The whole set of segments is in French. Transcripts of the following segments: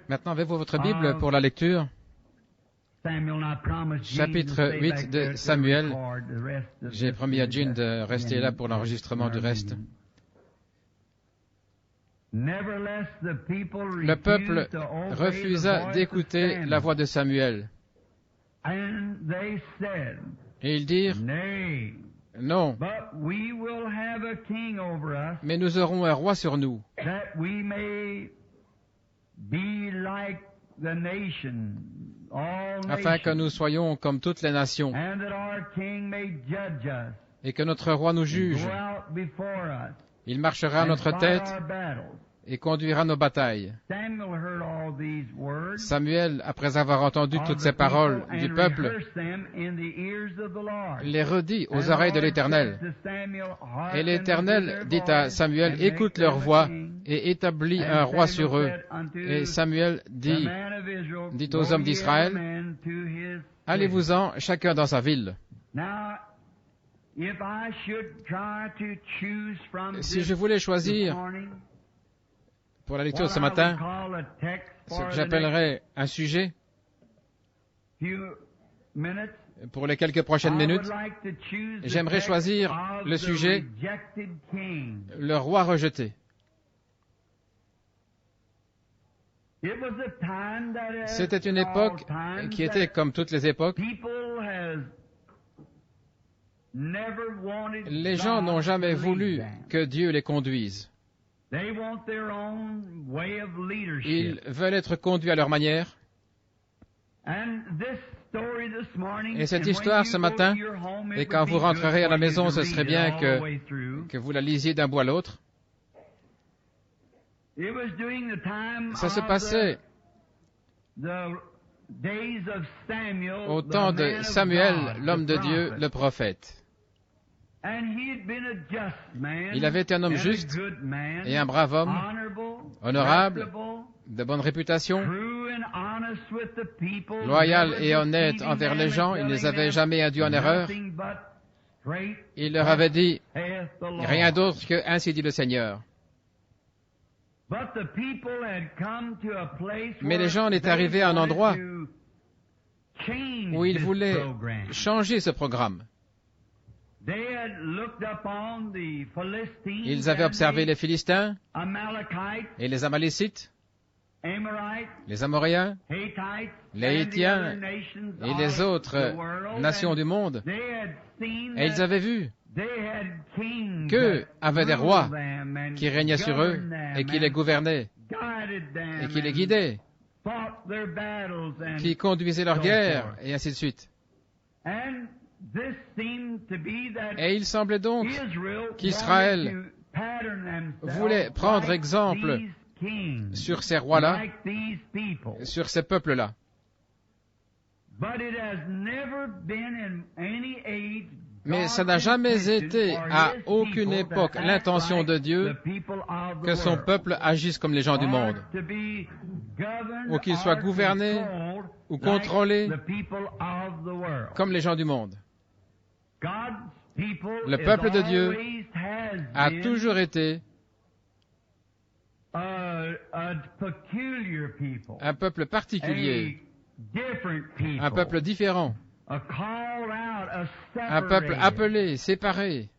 Maintenant, avez-vous votre Bible pour la lecture? Chapitre 8 de Samuel. J'ai promis à Jean de rester là pour l'enregistrement du reste. Le peuple refusa d'écouter la voix de Samuel. Et ils dirent, non, mais nous aurons un roi sur nous, afin que nous soyons comme toutes les nations, et que notre roi nous juge. Il marchera à notre tête et conduira nos batailles. Samuel, après avoir entendu toutes ces paroles du peuple, les redit aux oreilles de l'Éternel. Et l'Éternel dit à Samuel, écoute leur voix et établis un roi sur eux. Et Samuel dit aux hommes d'Israël, allez-vous-en, chacun dans sa ville. Si je voulais choisir pour la lecture de ce matin ce que j'appellerais un sujet pour les quelques prochaines minutes, j'aimerais choisir le sujet « Le roi rejeté ». C'était une époque qui était comme toutes les époques. Les gens n'ont jamais voulu que Dieu les conduise. Ils veulent être conduits à leur manière. Et cette histoire ce matin, et quand vous rentrerez à la maison, ce serait bien que vous la lisiez d'un bout à l'autre. Ça se passait au temps de Samuel, l'homme de Dieu, le prophète. Il avait été un homme juste et un brave homme, honorable, de bonne réputation, loyal et honnête envers les gens. Il ne les avait jamais induits en erreur. Il leur avait dit rien d'autre que « Ainsi dit le Seigneur ». Mais les gens étaient arrivés à un endroit où ils voulaient changer ce programme. Ils avaient observé les Philistins et les Amalécites, les Amoréens, les Hittiens et les autres nations du monde. Et ils avaient vu qu'eux avaient des rois qui régnaient sur eux et qui les gouvernaient et qui les guidaient, qui conduisaient leurs guerres et ainsi de suite. Et il semblait donc qu'Israël voulait prendre exemple sur ces rois-là, sur ces peuples-là. Mais ça n'a jamais été à aucune époque l'intention de Dieu que son peuple agisse comme les gens du monde, ou qu'il soit gouverné ou contrôlé comme les gens du monde. Le peuple de Dieu a toujours été un peuple particulier, un peuple différent, un peuple appelé, séparé,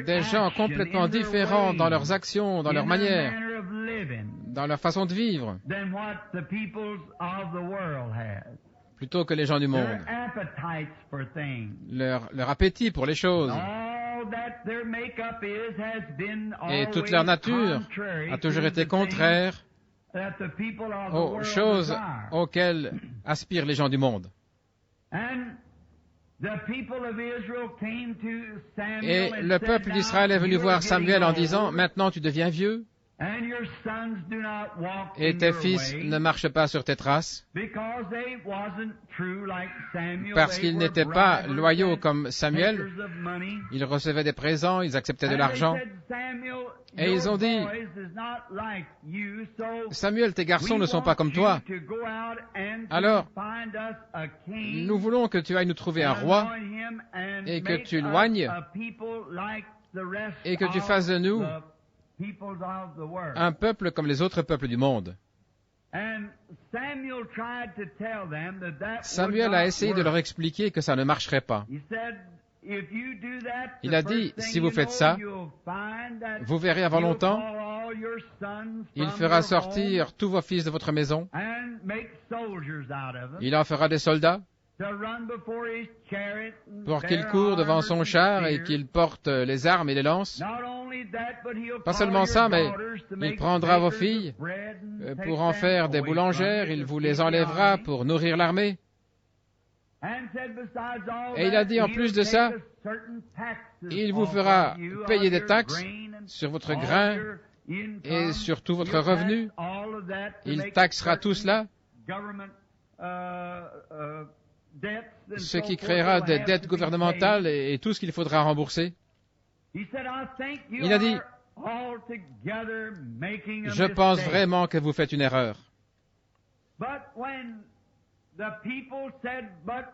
des gens complètement différents dans leurs actions, dans leur manière, dans leur façon de vivre, plutôt que les gens du monde. Leur appétit pour les choses et toute leur nature a toujours été contraire aux choses auxquelles aspirent les gens du monde. Et le peuple d'Israël est venu voir Samuel en disant, « Maintenant tu deviens vieux, et tes fils ne marchent pas sur tes traces, parce qu'ils n'étaient pas loyaux comme Samuel. Ils recevaient des présents, ils acceptaient de l'argent. Et ils ont dit, Samuel, tes garçons ne sont pas comme toi. Alors, nous voulons que tu ailles nous trouver un roi et que tu loignes et que tu fasses de nous un peuple comme les autres peuples du monde. Samuel a essayé de leur expliquer que ça ne marcherait pas. Il a dit, si vous faites ça, vous verrez avant longtemps, il fera sortir tous vos fils de votre maison, il en fera des soldats, pour qu'ils courent devant son char et qu'ils portent les armes et les lances. Pas seulement ça, mais il prendra vos filles pour en faire des boulangères, il vous les enlèvera pour nourrir l'armée. Et il a dit en plus de ça, il vous fera payer des taxes sur votre grain et sur tout votre revenu. Il taxera tout cela, ce qui créera des dettes gouvernementales et tout ce qu'il faudra rembourser. Il a dit, je pense vraiment que vous faites une erreur.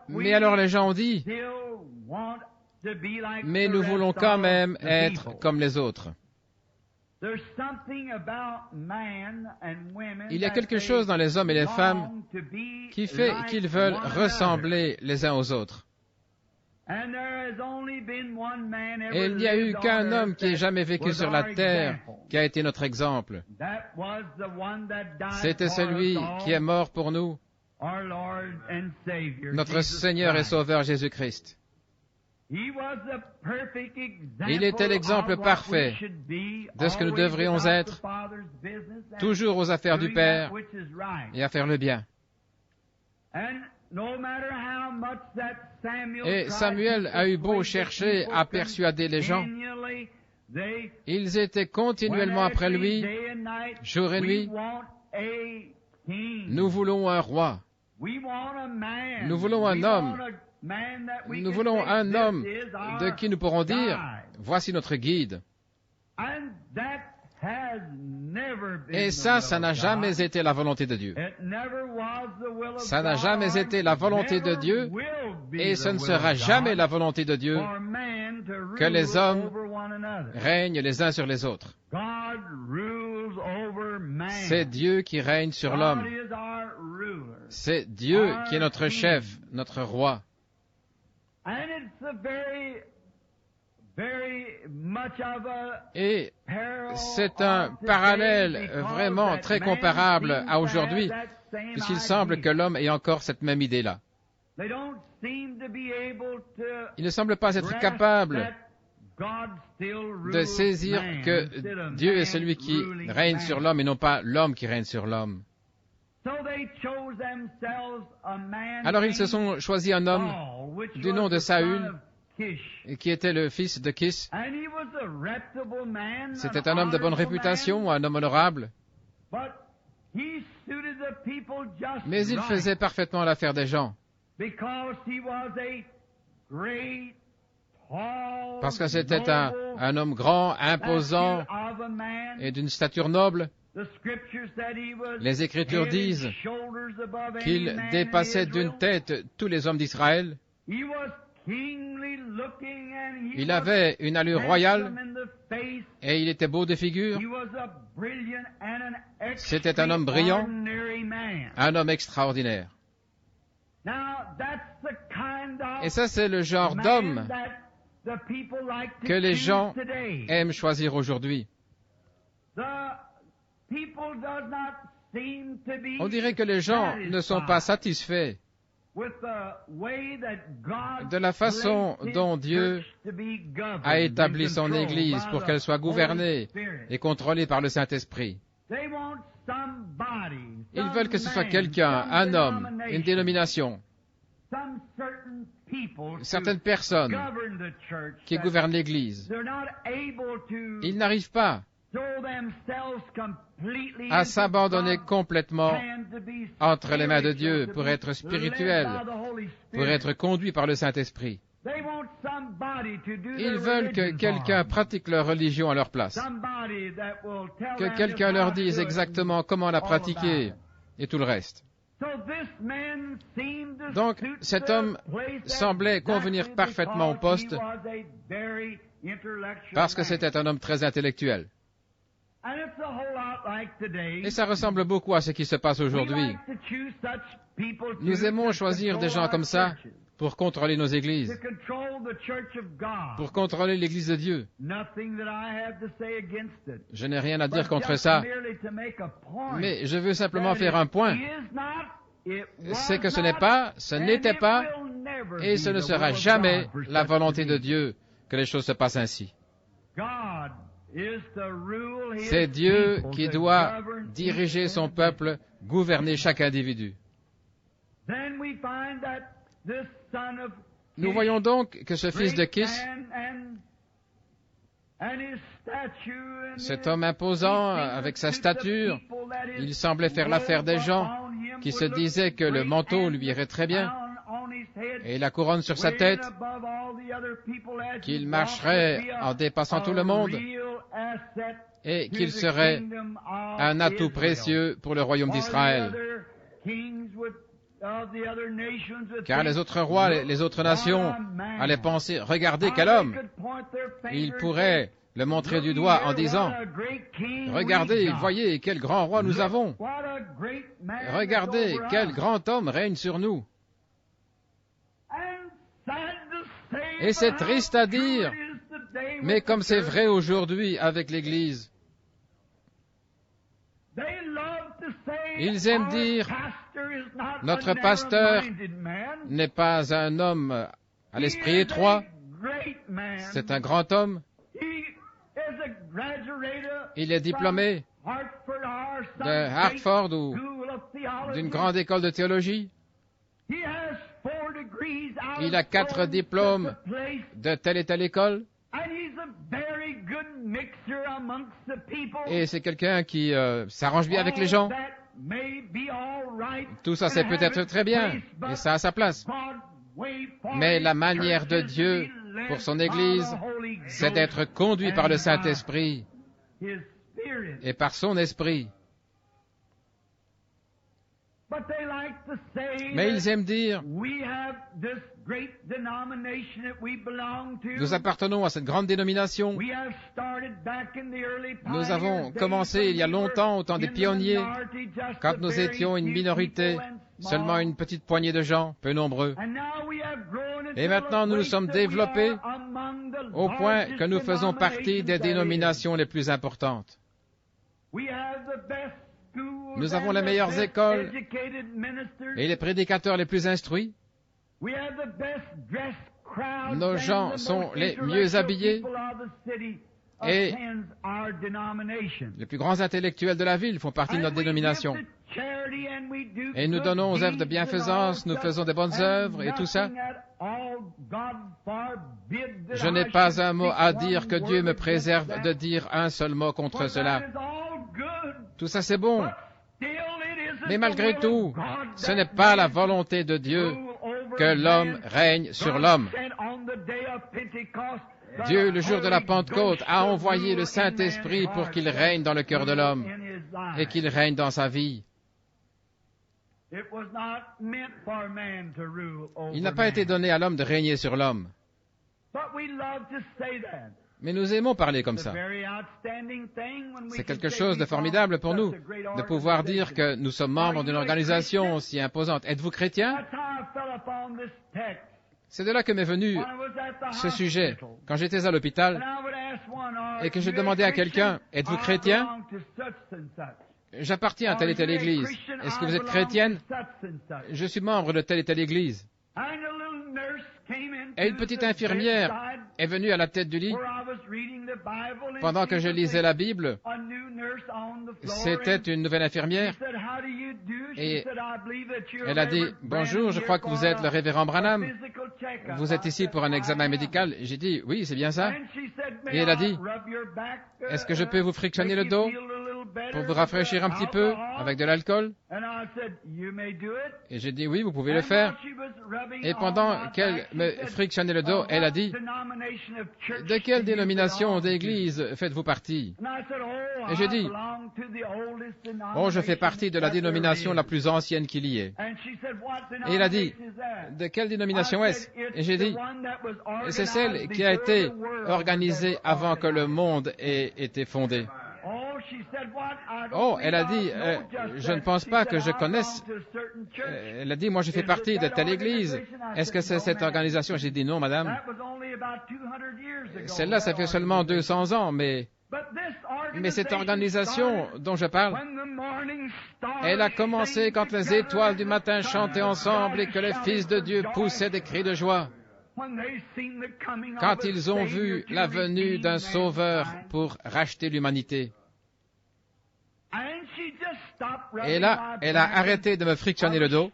Mais alors les gens ont dit, mais nous voulons quand même être comme les autres. Il y a quelque chose dans les hommes et les femmes qui fait qu'ils veulent ressembler les uns aux autres. Et il n'y a eu qu'un homme qui ait jamais vécu sur la terre qui a été notre exemple. C'était celui qui est mort pour nous, notre Seigneur et Sauveur Jésus-Christ. Il était l'exemple parfait de ce que nous devrions être, toujours aux affaires du Père et à faire le bien. Et Samuel a eu beau chercher à persuader les gens, ils étaient continuellement après lui, jour et nuit. Nous voulons un roi. Nous voulons un homme. Nous voulons un homme de qui nous pourrons dire, voici notre guide. Et ça n'a jamais été la volonté de Dieu. Ça n'a jamais été la volonté de Dieu, et ce ne sera jamais la volonté de Dieu que les hommes règnent les uns sur les autres. C'est Dieu qui règne sur l'homme. C'est Dieu qui est notre chef, notre roi. Et c'est un parallèle vraiment très comparable à aujourd'hui, puisqu'il semble que l'homme ait encore cette même idée-là. Il ne semble pas être capable de saisir que Dieu est celui qui règne sur l'homme et non pas l'homme qui règne sur l'homme. Alors ils se sont choisis un homme du nom de Saül, qui était le fils de Kis. C'était un homme de bonne réputation, un homme honorable. Mais il faisait parfaitement l'affaire des gens. Parce que c'était un homme grand, imposant et d'une stature noble. Les Écritures disent qu'il dépassait d'une tête tous les hommes d'Israël. Il avait une allure royale et il était beau de figure. C'était un homme brillant, un homme extraordinaire. Et ça, c'est le genre d'homme que les gens aiment choisir aujourd'hui. On dirait que les gens ne sont pas satisfaits de la façon dont Dieu a établi son Église pour qu'elle soit gouvernée et contrôlée par le Saint-Esprit. Ils veulent que ce soit quelqu'un, un homme, une dénomination, certaines personnes qui gouvernent l'Église. Ils n'arrivent pas à s'abandonner complètement entre les mains de Dieu pour être spirituels, pour être conduits par le Saint-Esprit. Ils veulent que quelqu'un pratique leur religion à leur place, que quelqu'un leur dise exactement comment la pratiquer et tout le reste. Donc, cet homme semblait convenir parfaitement au poste parce que c'était un homme très intellectuel. Et ça ressemble beaucoup à ce qui se passe aujourd'hui. Nous aimons choisir des gens comme ça pour contrôler nos églises, pour contrôler l'Église de Dieu. Je n'ai rien à dire contre ça, mais je veux simplement faire un point. C'est que ce n'était pas, et ce ne sera jamais la volonté de Dieu que les choses se passent ainsi. C'est Dieu qui doit diriger son peuple, gouverner chaque individu. Nous voyons donc que ce fils de Kis, cet homme imposant avec sa stature, il semblait faire l'affaire des gens qui se disaient que le manteau lui irait très bien et la couronne sur sa tête, qu'il marcherait en dépassant tout le monde et qu'il serait un atout précieux pour le royaume d'Israël. Car les autres rois, les autres nations allaient penser, regardez quel homme! Il pourrait le montrer du doigt en disant, regardez, voyez quel grand roi nous avons! Regardez quel grand homme règne sur nous! Et c'est triste à dire, mais comme c'est vrai aujourd'hui avec l'Église, ils aiment dire, notre pasteur n'est pas un homme à l'esprit étroit, c'est un grand homme, il est diplômé de Hartford ou d'une grande école de théologie, il a 4 diplômes de telle et telle école, et c'est quelqu'un qui s'arrange bien avec les gens. Tout ça, c'est peut-être très bien, et ça a sa place. Mais la manière de Dieu pour son Église, c'est d'être conduit par le Saint-Esprit et par son Esprit. Mais ils aiment dire, nous appartenons à cette grande dénomination. Nous avons commencé il y a longtemps au temps des pionniers, quand nous étions une minorité, seulement une petite poignée de gens, peu nombreux. Et maintenant, nous nous sommes développés au point que nous faisons partie des dénominations les plus importantes. Nous avons les meilleures écoles et les prédicateurs les plus instruits. Nos gens sont les mieux habillés et les plus grands intellectuels de la ville font partie de notre dénomination. Et nous donnons aux œuvres de bienfaisance, nous faisons des bonnes œuvres et tout ça. Je n'ai pas un mot à dire, que Dieu me préserve de dire un seul mot contre cela. Tout ça c'est bon. Mais malgré tout, ce n'est pas la volonté de Dieu que l'homme règne sur l'homme. Dieu, le jour de la Pentecôte, a envoyé le Saint-Esprit pour qu'il règne dans le cœur de l'homme et qu'il règne dans sa vie. Il n'a pas été donné à l'homme de régner sur l'homme. Mais nous aimons parler comme ça. C'est quelque chose de formidable pour nous, de pouvoir dire que nous sommes membres d'une organisation aussi imposante. Êtes-vous chrétien? C'est de là que m'est venu ce sujet. Quand j'étais à l'hôpital et que je demandais à quelqu'un, êtes-vous chrétien? J'appartiens à telle et telle église. Est-ce que vous êtes chrétienne? Je suis membre de telle et telle église. Et une petite infirmière est venue à la tête du lit pendant que je lisais la Bible. C'était une nouvelle infirmière et elle a dit « Bonjour, je crois que vous êtes le révérend Branham. Vous êtes ici pour un examen médical ?» J'ai dit « Oui, c'est bien ça. » Et elle a dit « Est-ce que je peux vous frictionner le dos pour vous rafraîchir un petit peu avec de l'alcool ?» Et j'ai dit, oui, vous pouvez le faire. Et pendant qu'elle me frictionnait le dos, elle a dit, de quelle dénomination d'église faites-vous partie? Et j'ai dit, oh, je fais partie de la dénomination la plus ancienne qu'il y ait. Et elle a dit, de quelle dénomination est-ce? Et j'ai dit, c'est celle qui a été organisée avant que le monde ait été fondé. Oh, elle a dit, je ne pense pas que je connaisse. Elle a dit, moi je fais partie de telle église. Est-ce que c'est cette organisation? J'ai dit, non, madame. Celle-là, ça fait seulement 200 ans, mais cette organisation dont je parle, elle a commencé quand les étoiles du matin chantaient ensemble et que les fils de Dieu poussaient des cris de joie. Quand ils ont vu la venue d'un sauveur pour racheter l'humanité. Et là, elle a arrêté de me frictionner le dos.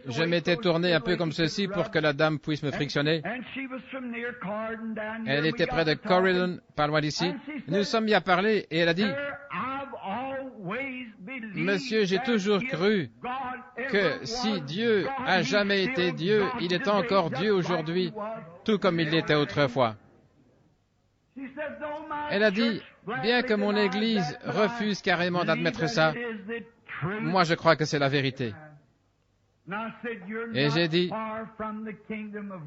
Je m'étais tourné un peu comme ceci pour que la dame puisse me frictionner. Elle était près de Corydon, pas loin d'ici. Nous sommes mis à parler et elle a dit, « Monsieur, j'ai toujours cru que si Dieu a jamais été Dieu, il est encore Dieu aujourd'hui, tout comme il l'était autrefois. » Elle a dit, bien que mon Église refuse carrément d'admettre ça, moi je crois que c'est la vérité. Et j'ai dit,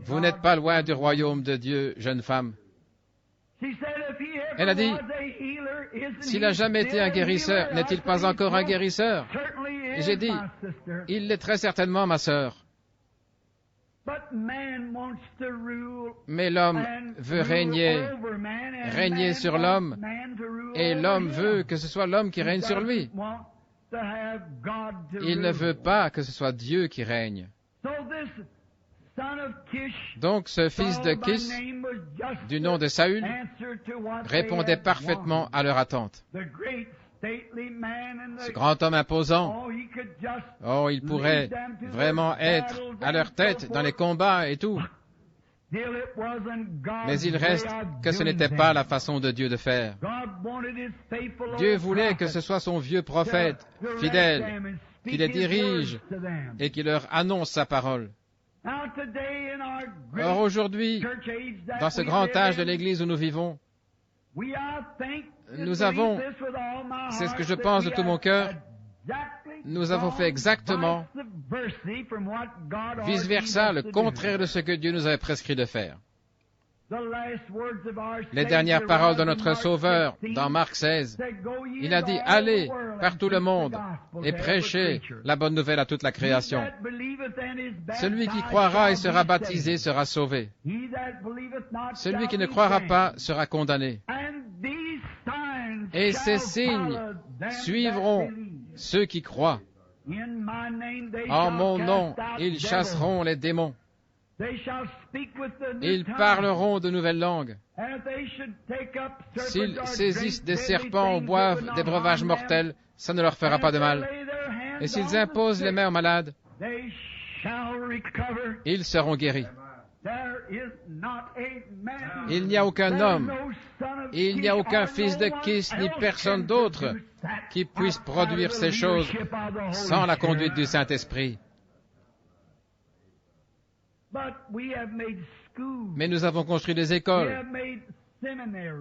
vous n'êtes pas loin du royaume de Dieu, jeune femme. Elle a dit, s'il n'a jamais été un guérisseur, n'est-il pas encore un guérisseur? Et j'ai dit, il l'est très certainement, ma sœur. Mais l'homme veut régner sur l'homme, et l'homme veut que ce soit l'homme qui règne sur lui. Il ne veut pas que ce soit Dieu qui règne. Donc ce fils de Kish, du nom de Saül, répondait parfaitement à leur attente. Ce grand homme imposant, oh, il pourrait vraiment être à leur tête dans les combats et tout. Mais il reste que ce n'était pas la façon de Dieu de faire. Dieu voulait que ce soit son vieux prophète, fidèle, qui les dirige et qui leur annonce sa parole. Or aujourd'hui, dans ce grand âge de l'Église où nous vivons, nous avons, c'est ce que je pense de tout mon cœur, nous avons fait exactement vice-versa, le contraire de ce que Dieu nous avait prescrit de faire. Les dernières paroles de notre Sauveur, dans Marc 16, il a dit, « Allez par tout le monde et prêchez la bonne nouvelle à toute la création. Celui qui croira et sera baptisé sera sauvé. Celui qui ne croira pas sera condamné. Et ces signes suivront ceux qui croient. En mon nom, ils chasseront les démons. Ils parleront de nouvelles langues. S'ils saisissent des serpents ou boivent des breuvages mortels, ça ne leur fera pas de mal. Et s'ils imposent les mains aux malades, ils seront guéris. Il n'y a aucun homme, il n'y a aucun fils de Kish, ni personne d'autre qui puisse produire ces choses sans la conduite du Saint-Esprit. Mais nous avons construit des écoles,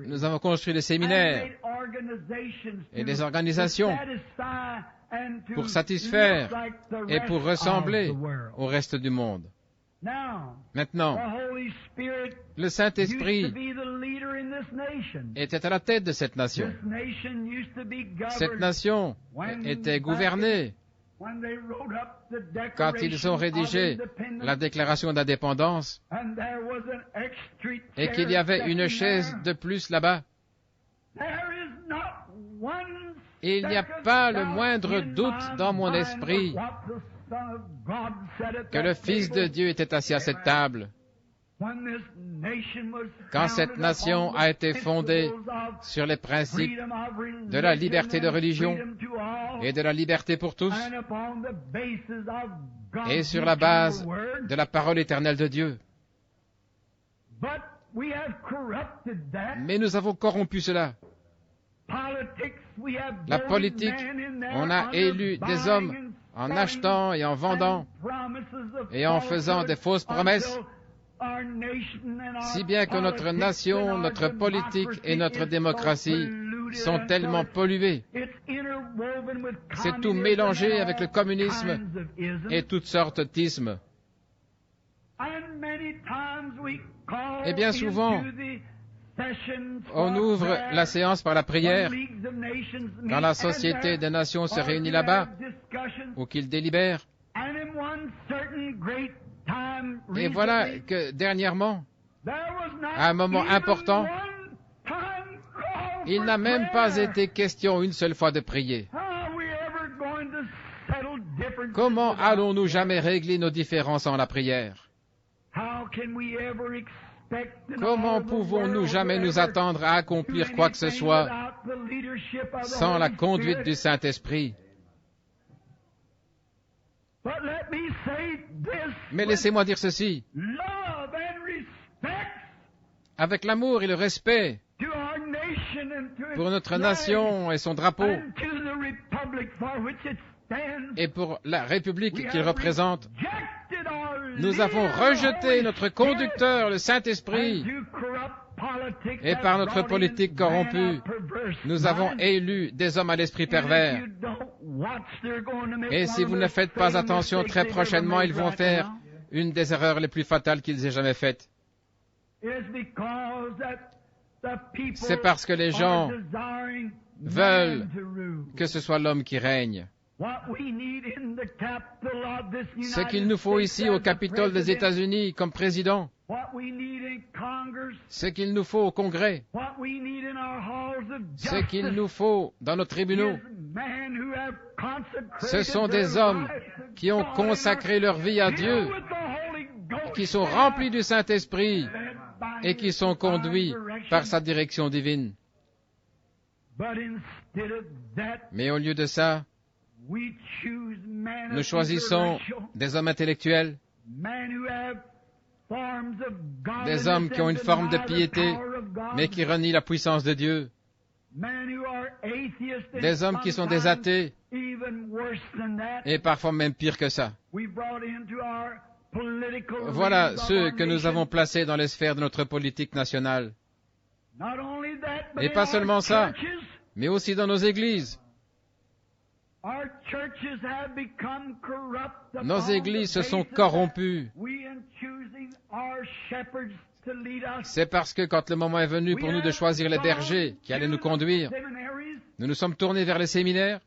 nous avons construit des séminaires et des organisations pour satisfaire et pour ressembler au reste du monde. Maintenant, le Saint-Esprit était à la tête de cette nation. Cette nation était gouvernée quand ils ont rédigé la déclaration d'indépendance et qu'il y avait une chaise de plus là-bas. Il n'y a pas le moindre doute dans mon esprit que le Fils de Dieu était assis à cette table. Quand cette nation a été fondée sur les principes de la liberté de religion et de la liberté pour tous, et sur la base de la parole éternelle de Dieu. Mais nous avons corrompu cela. La politique, on a élu des hommes en achetant et en vendant et en faisant des fausses promesses, si bien que notre nation, notre politique et notre démocratie sont tellement polluées. C'est tout mélangé avec le communisme et toutes sortes d'ismes. Et bien souvent, on ouvre la séance par la prière quand la Société des Nations se réunit là-bas ou qu'ils délibèrent. Et voilà que dernièrement, à un moment important, il n'a même pas été question une seule fois de prier. Comment allons-nous jamais régler nos différends sans la prière? Comment pouvons-nous jamais nous attendre à accomplir quoi que ce soit sans la conduite du Saint-Esprit? Mais laissez-moi dire ceci. Avec l'amour et le respect pour notre nation et son drapeau, et pour la République qu'il représente, nous avons rejeté notre conducteur, le Saint-Esprit, et par notre politique corrompue, nous avons élu des hommes à l'esprit pervers. Et si vous ne faites pas attention, très prochainement, ils vont faire une des erreurs les plus fatales qu'ils aient jamais faites. C'est parce que les gens veulent que ce soit l'homme qui règne. Ce qu'il nous faut ici au Capitole des États-Unis comme président, ce qu'il nous faut au Congrès, ce qu'il nous faut dans nos tribunaux, ce sont des hommes qui ont consacré leur vie à Dieu, qui sont remplis du Saint-Esprit et qui sont conduits par sa direction divine. Mais au lieu de ça, nous choisissons des hommes intellectuels, des hommes qui ont une forme de piété, mais qui renient la puissance de Dieu, des hommes qui sont des athées, et parfois même pire que ça. Voilà ceux que nous avons placés dans les sphères de notre politique nationale. Et pas seulement ça, mais aussi dans nos églises. Nos églises se sont corrompues. C'est parce que quand le moment est venu pour nous de choisir les bergers qui allaient nous conduire, nous nous sommes tournés vers les séminaires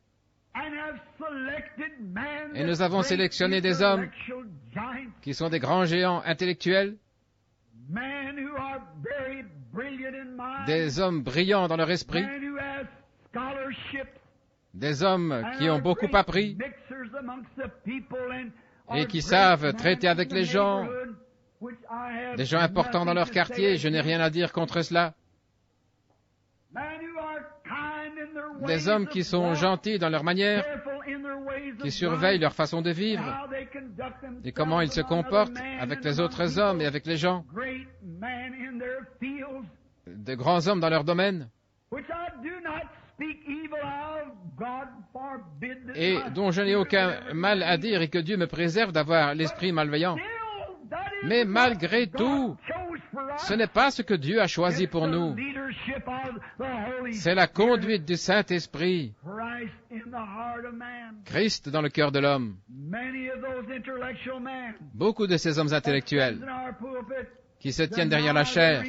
et nous avons sélectionné des hommes qui sont des grands géants intellectuels, des hommes brillants dans leur esprit, des hommes qui ont beaucoup appris et qui savent traiter avec les gens, des gens importants dans leur quartier, je n'ai rien à dire contre cela. Des hommes qui sont gentils dans leur manière, qui surveillent leur façon de vivre et comment ils se comportent avec les autres hommes et avec les gens. De grands hommes dans leur domaine et dont je n'ai aucun mal à dire et que Dieu me préserve d'avoir l'esprit malveillant. Mais malgré tout, ce n'est pas ce que Dieu a choisi pour nous. C'est la conduite du Saint-Esprit, Christ dans le cœur de l'homme. Beaucoup de ces hommes intellectuels qui se tiennent derrière la chair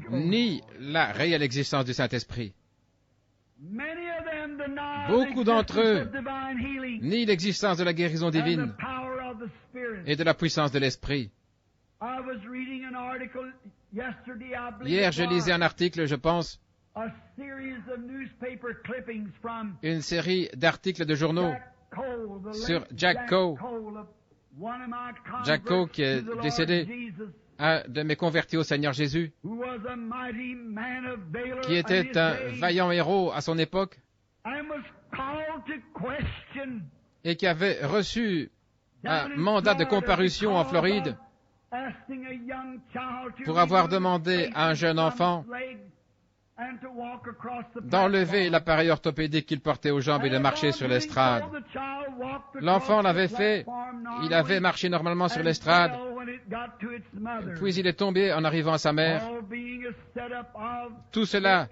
nient la réelle existence du Saint-Esprit. Beaucoup d'entre eux nient l'existence de la guérison divine et de la puissance de l'Esprit. Hier, je lisais un article, je pense, une série d'articles de journaux sur Jack Coe. Jack Coe qui est décédé, un de mes convertis au Seigneur Jésus, qui était un vaillant héros à son époque et qui avait reçu un mandat de comparution en Floride pour avoir demandé à un jeune enfant d'enlever l'appareil orthopédique qu'il portait aux jambes et de marcher sur l'estrade. L'enfant l'avait fait, il avait marché normalement sur l'estrade, puis il est tombé en arrivant à sa mère. Tout cela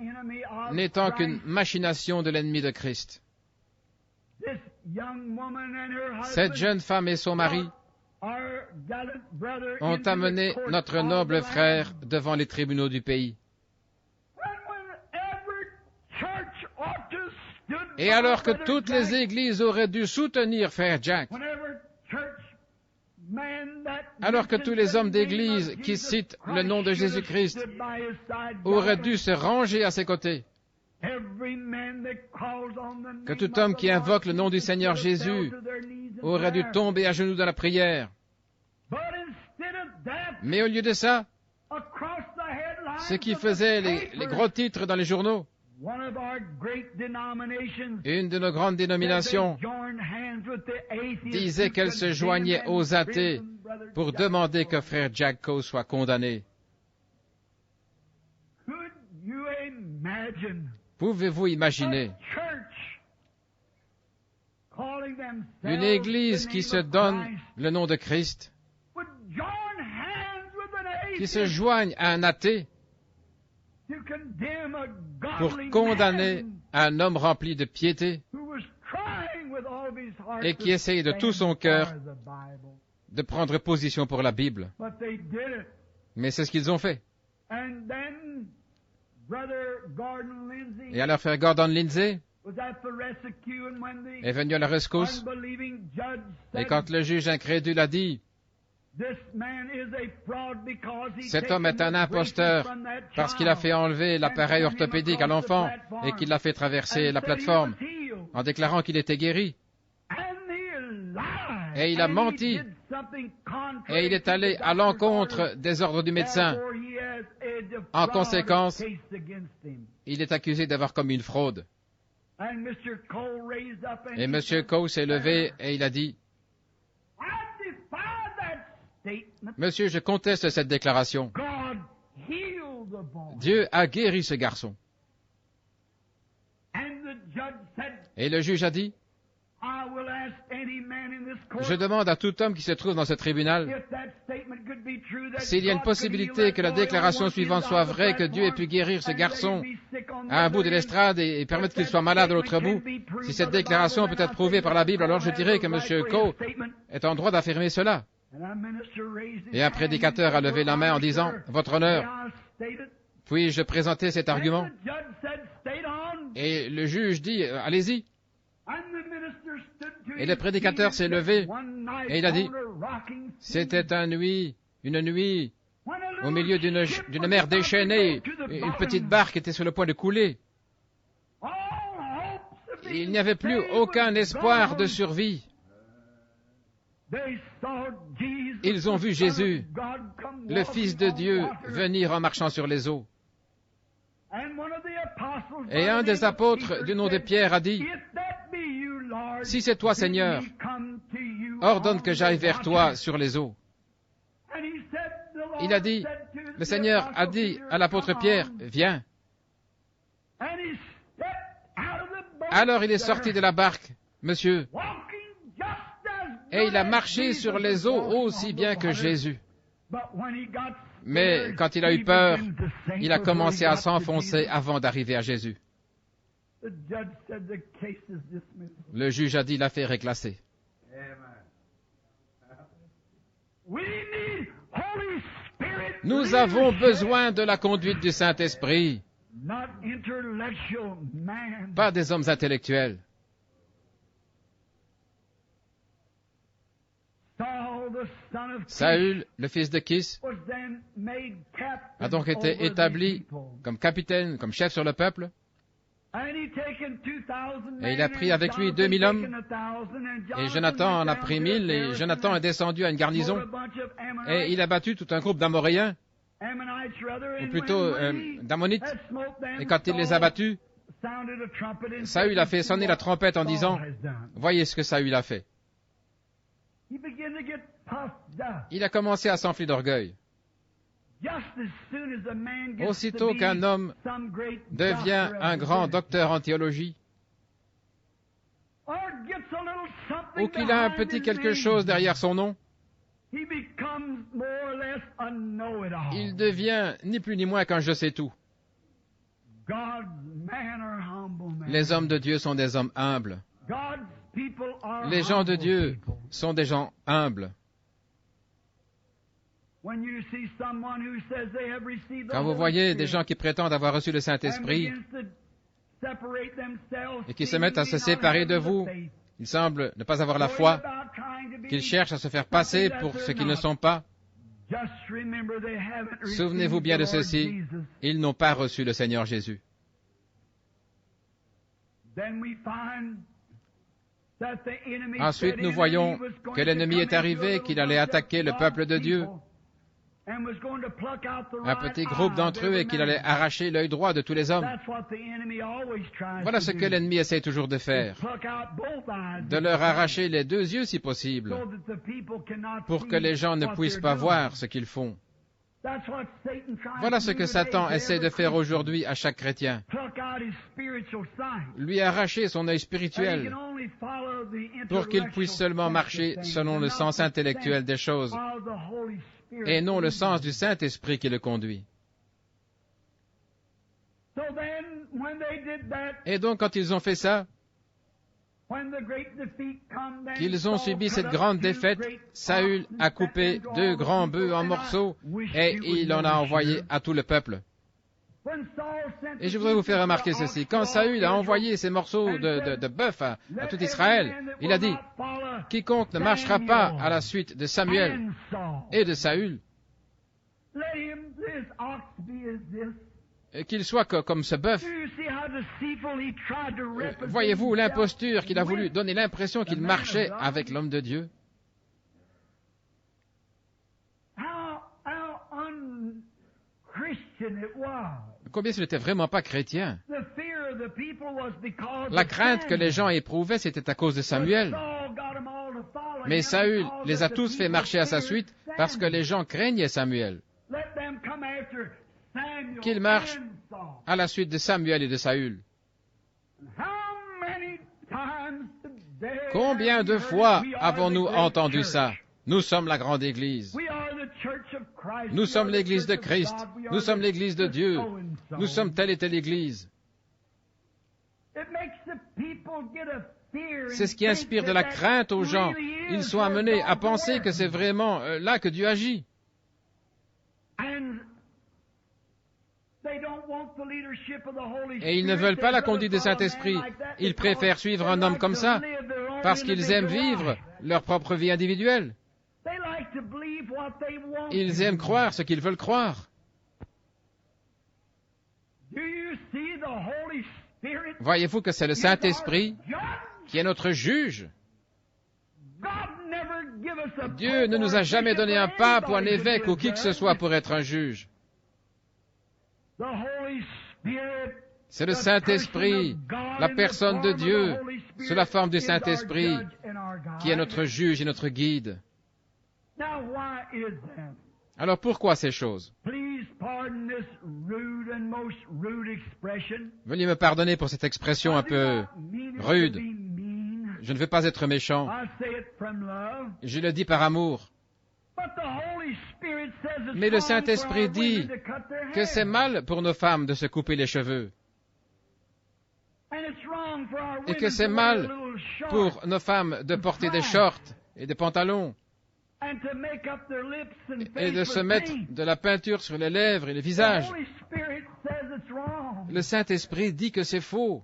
n'étant qu'une machination de l'ennemi de Christ. Cette jeune femme et son mari ont amené notre noble frère devant les tribunaux du pays. Et alors que toutes les églises auraient dû soutenir frère Jack, alors que tous les hommes d'église qui citent le nom de Jésus-Christ auraient dû se ranger à ses côtés, que tout homme qui invoque le nom du Seigneur Jésus aurait dû tomber à genoux dans la prière. Mais au lieu de ça, ce qui faisait les gros titres dans les journaux, une de nos grandes dénominations disait qu'elle se joignait aux athées pour demander que frère Jack Coe soit condamné. Pouvez-vous imaginer une église qui se donne le nom de Christ, qui se joigne à un athée pour condamner un homme rempli de piété et qui essaye de tout son cœur de prendre position pour la Bible. Mais c'est ce qu'ils ont fait. Et alors frère Gordon Lindsay est venu à la rescousse, et quand le juge incrédule a dit « Cet homme est un imposteur parce qu'il a fait enlever l'appareil orthopédique à l'enfant et qu'il l'a fait traverser la plateforme en déclarant qu'il était guéri. Et il a menti et il est allé à l'encontre des ordres du médecin. En conséquence, il est accusé d'avoir commis une fraude. » Et M. Coe s'est levé et il a dit « Monsieur, je conteste cette déclaration. Dieu a guéri ce garçon. » Et le juge a dit « Je demande à tout homme qui se trouve dans ce tribunal, s'il y a une possibilité que la déclaration suivante soit vraie, que Dieu ait pu guérir ce garçon à un bout de l'estrade et permettre qu'il soit malade à l'autre bout, si cette déclaration peut être prouvée par la Bible, alors je dirais que M. Coe est en droit d'affirmer cela. » Et un prédicateur a levé la main en disant « Votre honneur, puis-je présenter cet argument ?» Et le juge dit « Allez-y. » Et le prédicateur s'est levé et il a dit « C'était une nuit au milieu d'une mer déchaînée, une petite barque était sur le point de couler. Il n'y avait plus aucun espoir de survie. Ils ont vu Jésus, le Fils de Dieu, venir en marchant sur les eaux. Et un des apôtres du nom de Pierre a dit « Si c'est toi, Seigneur, ordonne que j'aille vers toi sur les eaux. » Il a dit, le Seigneur a dit à l'apôtre Pierre « Viens. » Alors il est sorti de la barque, monsieur, et il a marché sur les eaux aussi bien que Jésus. Mais quand il a eu peur, il a commencé à s'enfoncer avant d'arriver à Jésus. Le juge a dit l'affaire est classée. Nous avons besoin de la conduite du Saint-Esprit, pas des hommes intellectuels. Saül, le fils de Kis, a donc été établi comme capitaine, comme chef sur le peuple. Et il a pris avec lui 2000 hommes, et Jonathan en a pris 1000, et Jonathan est descendu à une garnison, et il a battu tout un groupe d'Amoréens, ou plutôt d'Ammonites, et quand il les a battus, Saül a fait sonner la trompette en disant « Voyez ce que Saül a fait ». Il a commencé à s'enfler d'orgueil. Aussitôt qu'un homme devient un grand docteur en théologie, ou qu'il a un petit quelque chose derrière son nom, il devient ni plus ni moins qu'un je sais tout. Les hommes de Dieu sont des hommes humbles. Les gens de Dieu sont des gens humbles. Quand vous voyez des gens qui prétendent avoir reçu le Saint-Esprit et qui se mettent à se séparer de vous, ils semblent ne pas avoir la foi, qu'ils cherchent à se faire passer pour ce qu'ils ne sont pas. Souvenez-vous bien de ceci, ils n'ont pas reçu le Seigneur Jésus. Ensuite, nous voyons que l'ennemi est arrivé, qu'il allait attaquer le peuple de Dieu, un petit groupe d'entre eux, et qu'il allait arracher l'œil droit de tous les hommes. Voilà ce que l'ennemi essaie toujours de faire, de leur arracher les deux yeux si possible, pour que les gens ne puissent pas voir ce qu'ils font. Voilà ce que Satan essaie de faire aujourd'hui à chaque chrétien, lui arracher son œil spirituel pour qu'il puisse seulement marcher selon le sens intellectuel des choses et non le sens du Saint-Esprit qui le conduit. Et donc, quand ils ont fait ça, qu'ils ont subi cette grande défaite, Saül a coupé 2 grands bœufs en morceaux et il en a envoyé à tout le peuple. Et je voudrais vous faire remarquer ceci. Quand Saül a envoyé ces morceaux de bœuf à tout Israël, il a dit, « Quiconque ne marchera pas à la suite de Samuel et de Saül, qu'il soit comme ce bœuf. » Voyez-vous l'imposture qu'il a voulu donner l'impression qu'il marchait avec l'homme de Dieu? Combien ce n'était vraiment pas chrétien. La crainte que les gens éprouvaient, c'était à cause de Samuel. Mais Saül les a tous fait marcher à sa suite parce que les gens craignaient Samuel. Qu'ils marchent à la suite de Samuel et de Saül. Combien de fois avons-nous entendu ça? Nous sommes la grande Église. Nous sommes l'Église de Christ. Nous sommes l'Église de Dieu. Nous sommes telle et telle Église. C'est ce qui inspire de la crainte aux gens. Ils sont amenés à penser que c'est vraiment là que Dieu agit. Et ils ne veulent pas la conduite du Saint-Esprit. Ils préfèrent suivre un homme comme ça parce qu'ils aiment vivre leur propre vie individuelle. Ils aiment croire ce qu'ils veulent croire. Voyez-vous que c'est le Saint-Esprit qui est notre juge. Dieu ne nous a jamais donné un pape ou un évêque ou qui que ce soit pour être un juge. C'est le Saint-Esprit, la personne de Dieu, sous la forme du Saint-Esprit, qui est notre juge et notre guide. Alors pourquoi ces choses? Veuillez me pardonner pour cette expression un peu rude. Je ne veux pas être méchant. Je le dis par amour. Mais le Saint-Esprit dit que c'est mal pour nos femmes de se couper les cheveux. Et que c'est mal pour nos femmes de porter des shorts et des pantalons. Et de se mettre de la peinture sur les lèvres et le visage. Le Saint-Esprit dit que c'est faux.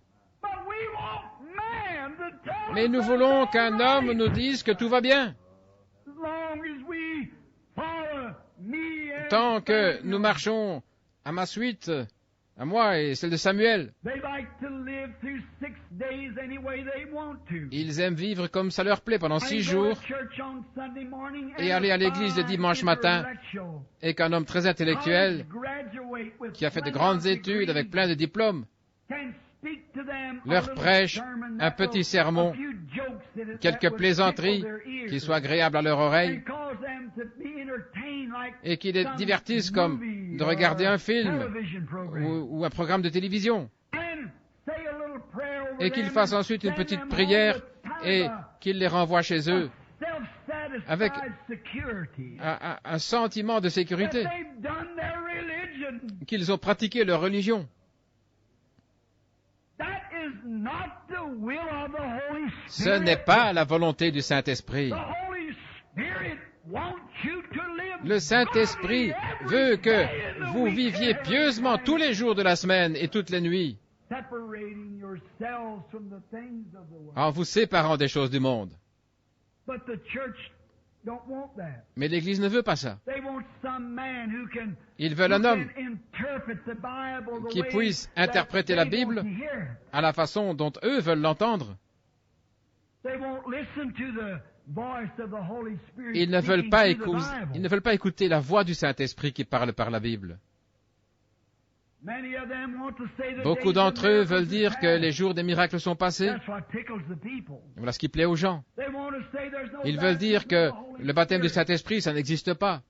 Mais nous voulons qu'un homme nous dise que tout va bien. Tant que nous marchons à ma suite, à moi et celle de Samuel, ils aiment vivre comme ça leur plaît pendant 6 jours et aller à l'église le dimanche matin, et qu'un homme très intellectuel, qui a fait de grandes études avec plein de diplômes, leur prêche un petit sermon, quelques plaisanteries qui soient agréables à leur oreille, et qui les divertissent comme de regarder un film ou un programme de télévision, et qu'ils fassent ensuite une petite prière et qu'ils les renvoient chez eux avec un sentiment de sécurité, qu'ils ont pratiqué leur religion. Ce n'est pas la volonté du Saint-Esprit. Le Saint-Esprit veut que vous viviez pieusement tous les jours de la semaine et toutes les nuits, en vous séparant des choses du monde. Mais l'Église ne veut pas ça. Ils veulent un homme qui puisse interpréter la Bible à la façon dont eux veulent l'entendre. Ils ne veulent pas écouter la voix du Saint-Esprit qui parle par la Bible. Beaucoup d'entre eux veulent dire que les jours des miracles sont passés. Voilà ce qui plaît aux gens. Ils veulent dire que le baptême du Saint-Esprit, ça n'existe pas.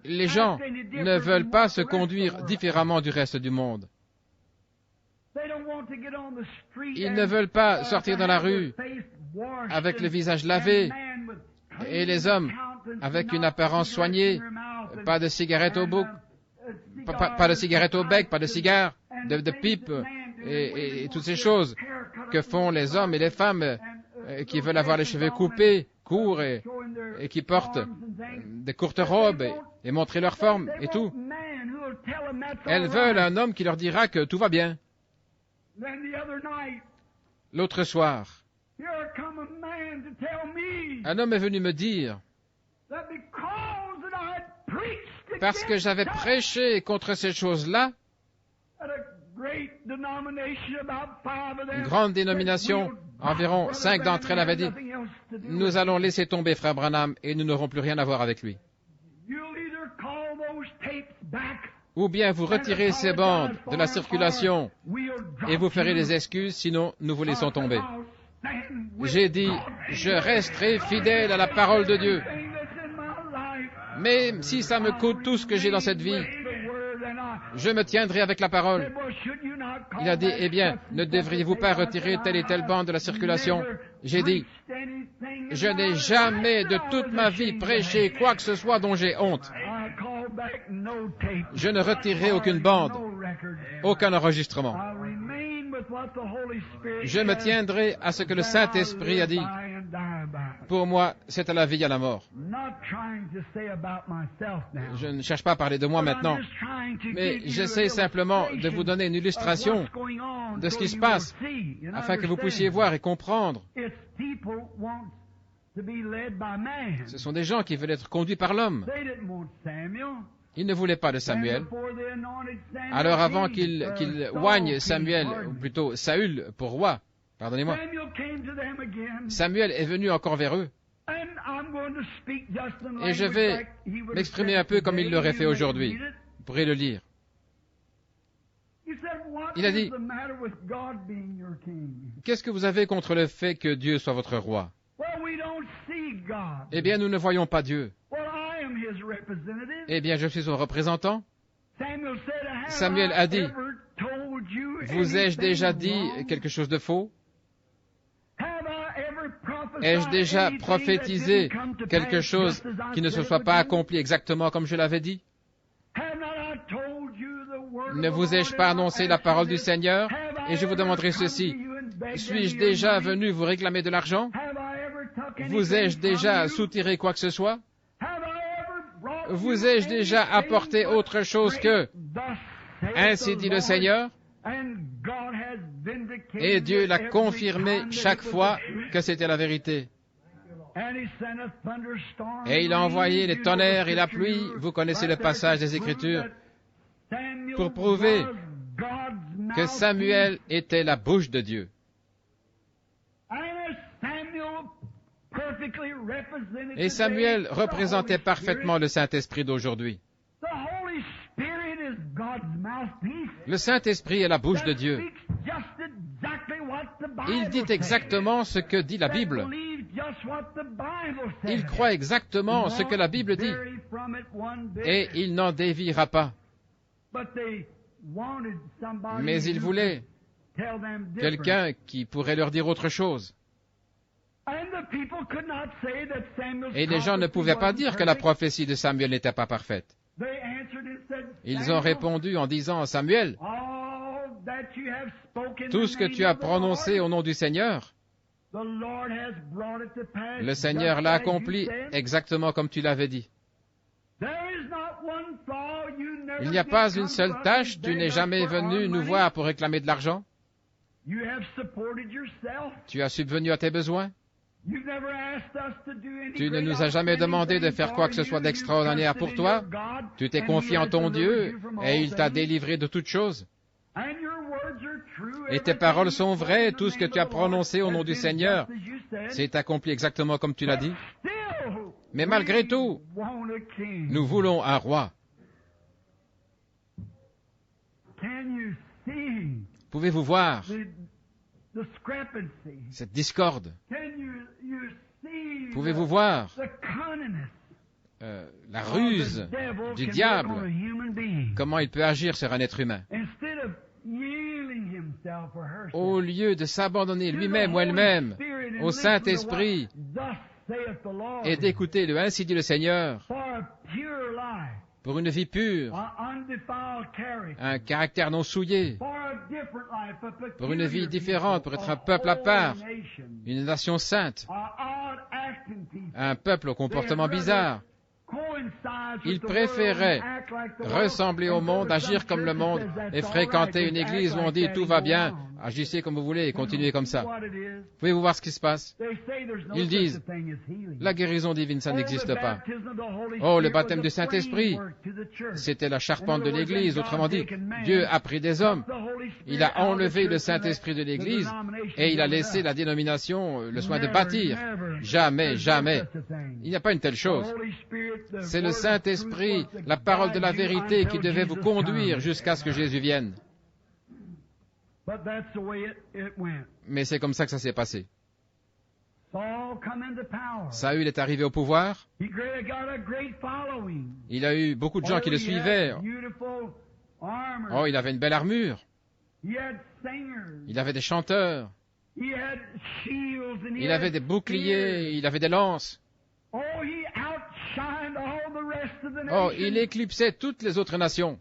Les gens ne veulent pas se conduire différemment du reste du monde. Ils ne veulent pas sortir dans la rue avec le visage lavé et les hommes avec une apparence soignée, pas de cigarettes au bec, pas de cigarettes au bec, pas de cigares, de pipes et toutes ces choses que font les hommes et les femmes qui veulent avoir les cheveux coupés, courts et qui portent des courtes robes et montrer leur forme et tout. Elles veulent un homme qui leur dira que tout va bien. L'autre soir, un homme est venu me dire, parce que j'avais prêché contre ces choses-là, une grande dénomination, environ 5 d'entre elles avaient dit, nous allons laisser tomber Frère Branham et nous n'aurons plus rien à voir avec lui. Ou bien vous retirez ces bandes de la circulation et vous ferez des excuses, sinon nous vous laissons tomber. J'ai dit, je resterai fidèle à la parole de Dieu. Même si ça me coûte tout ce que j'ai dans cette vie, je me tiendrai avec la parole. Il a dit, eh bien, ne devriez-vous pas retirer telle et telle bande de la circulation? J'ai dit, je n'ai jamais de toute ma vie prêché quoi que ce soit dont j'ai honte. Je ne retirerai aucune bande, aucun enregistrement. Je me tiendrai à ce que le Saint-Esprit a dit. Pour moi, c'est à la vie et à la mort. Je ne cherche pas à parler de moi maintenant, mais j'essaie simplement de vous donner une illustration de ce qui se passe, afin que vous puissiez voir et comprendre. Ce sont des gens qui veulent être conduits par l'homme. Ils ne voulaient pas de Samuel. Alors avant qu'il oigne Samuel, ou plutôt Saül pour roi, pardonnez-moi, Samuel est venu encore vers eux. Et je vais m'exprimer un peu comme il l'aurait fait aujourd'hui. Vous pourrez le lire. Il a dit, qu'est-ce que vous avez contre le fait que Dieu soit votre roi? Eh bien, nous ne voyons pas Dieu. Eh bien, je suis son représentant. Samuel a dit, vous ai-je déjà dit quelque chose de faux? Ai-je déjà prophétisé quelque chose qui ne se soit pas accompli exactement comme je l'avais dit? Ne vous ai-je pas annoncé la parole du Seigneur? Et je vous demanderai ceci, suis-je déjà venu vous réclamer de l'argent? Vous ai-je déjà soutiré quoi que ce soit? Vous ai-je déjà apporté autre chose que « Ainsi dit le Seigneur » et Dieu l'a confirmé chaque fois que c'était la vérité. Et il a envoyé les tonnerres et la pluie, vous connaissez le passage des Écritures, pour prouver que Samuel était la bouche de Dieu. Et Samuel représentait parfaitement le Saint-Esprit d'aujourd'hui. Le Saint-Esprit est la bouche de Dieu. Il dit exactement ce que dit la Bible. Il croit exactement ce que la Bible dit, et il n'en déviera pas. Mais il voulait quelqu'un qui pourrait leur dire autre chose. Et les gens ne pouvaient pas dire que la prophétie de Samuel n'était pas parfaite. Ils ont répondu en disant, Samuel, tout ce que tu as prononcé au nom du Seigneur, le Seigneur l'a accompli exactement comme tu l'avais dit. Il n'y a pas une seule tâche, tu n'es jamais venu nous voir pour réclamer de l'argent. Tu as subvenu à tes besoins. Tu ne nous as jamais demandé de faire quoi que ce soit d'extraordinaire pour toi. Tu t'es confié en ton Dieu et il t'a délivré de toutes choses. Et tes paroles sont vraies, tout ce que tu as prononcé au nom du Seigneur, c'est accompli exactement comme tu l'as dit. Mais malgré tout, nous voulons un roi. Pouvez-vous voir cette discorde? Pouvez-vous voir la ruse du diable, comment il peut agir sur un être humain? Au lieu de s'abandonner lui-même ou elle-même au Saint-Esprit et d'écouter le ainsi dit le Seigneur pour une vie pure, un caractère non souillé, pour une vie différente, pour être un peuple à part, une nation sainte, un peuple au comportement bizarre. Il préférait ressembler au monde, agir comme le monde et fréquenter une église où on dit tout va bien, agissez comme vous voulez et continuez comme ça. Pouvez-vous voir ce qui se passe? Ils disent, la guérison divine, ça n'existe pas. Oh, le baptême du Saint-Esprit, c'était la charpente de l'église. Autrement dit, Dieu a pris des hommes, il a enlevé le Saint-Esprit de l'église et il a laissé la dénomination le soin de bâtir. Jamais, jamais. Il n'y a pas une telle chose. C'est le Saint-Esprit, la parole de la vérité qui devait vous conduire jusqu'à ce que Jésus vienne. Mais c'est comme ça que ça s'est passé. Saül est arrivé au pouvoir. Il a eu beaucoup de gens qui le suivaient. Oh, il avait une belle armure. Il avait des chanteurs. Il avait des boucliers. Il avait des lances. Oh, il éclipsait toutes les autres nations.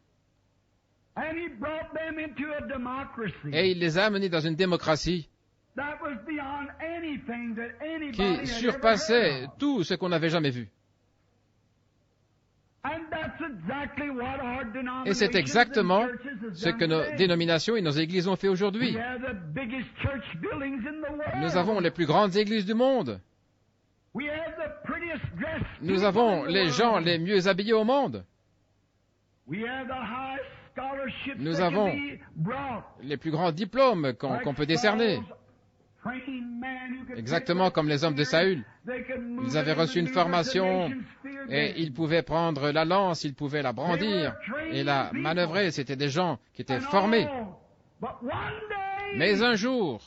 Et il les a amenés dans une démocratie qui surpassait tout ce qu'on n'avait jamais vu. Et c'est exactement ce que nos dénominations et nos églises ont fait aujourd'hui. Nous avons les plus grandes églises du monde. Nous avons les gens les mieux habillés au monde. Nous avons les plus grands diplômes qu'on peut décerner. Exactement comme les hommes de Saül. Ils avaient reçu une formation et ils pouvaient prendre la lance, ils pouvaient la brandir et la manœuvrer. C'était des gens qui étaient formés. Mais un jour,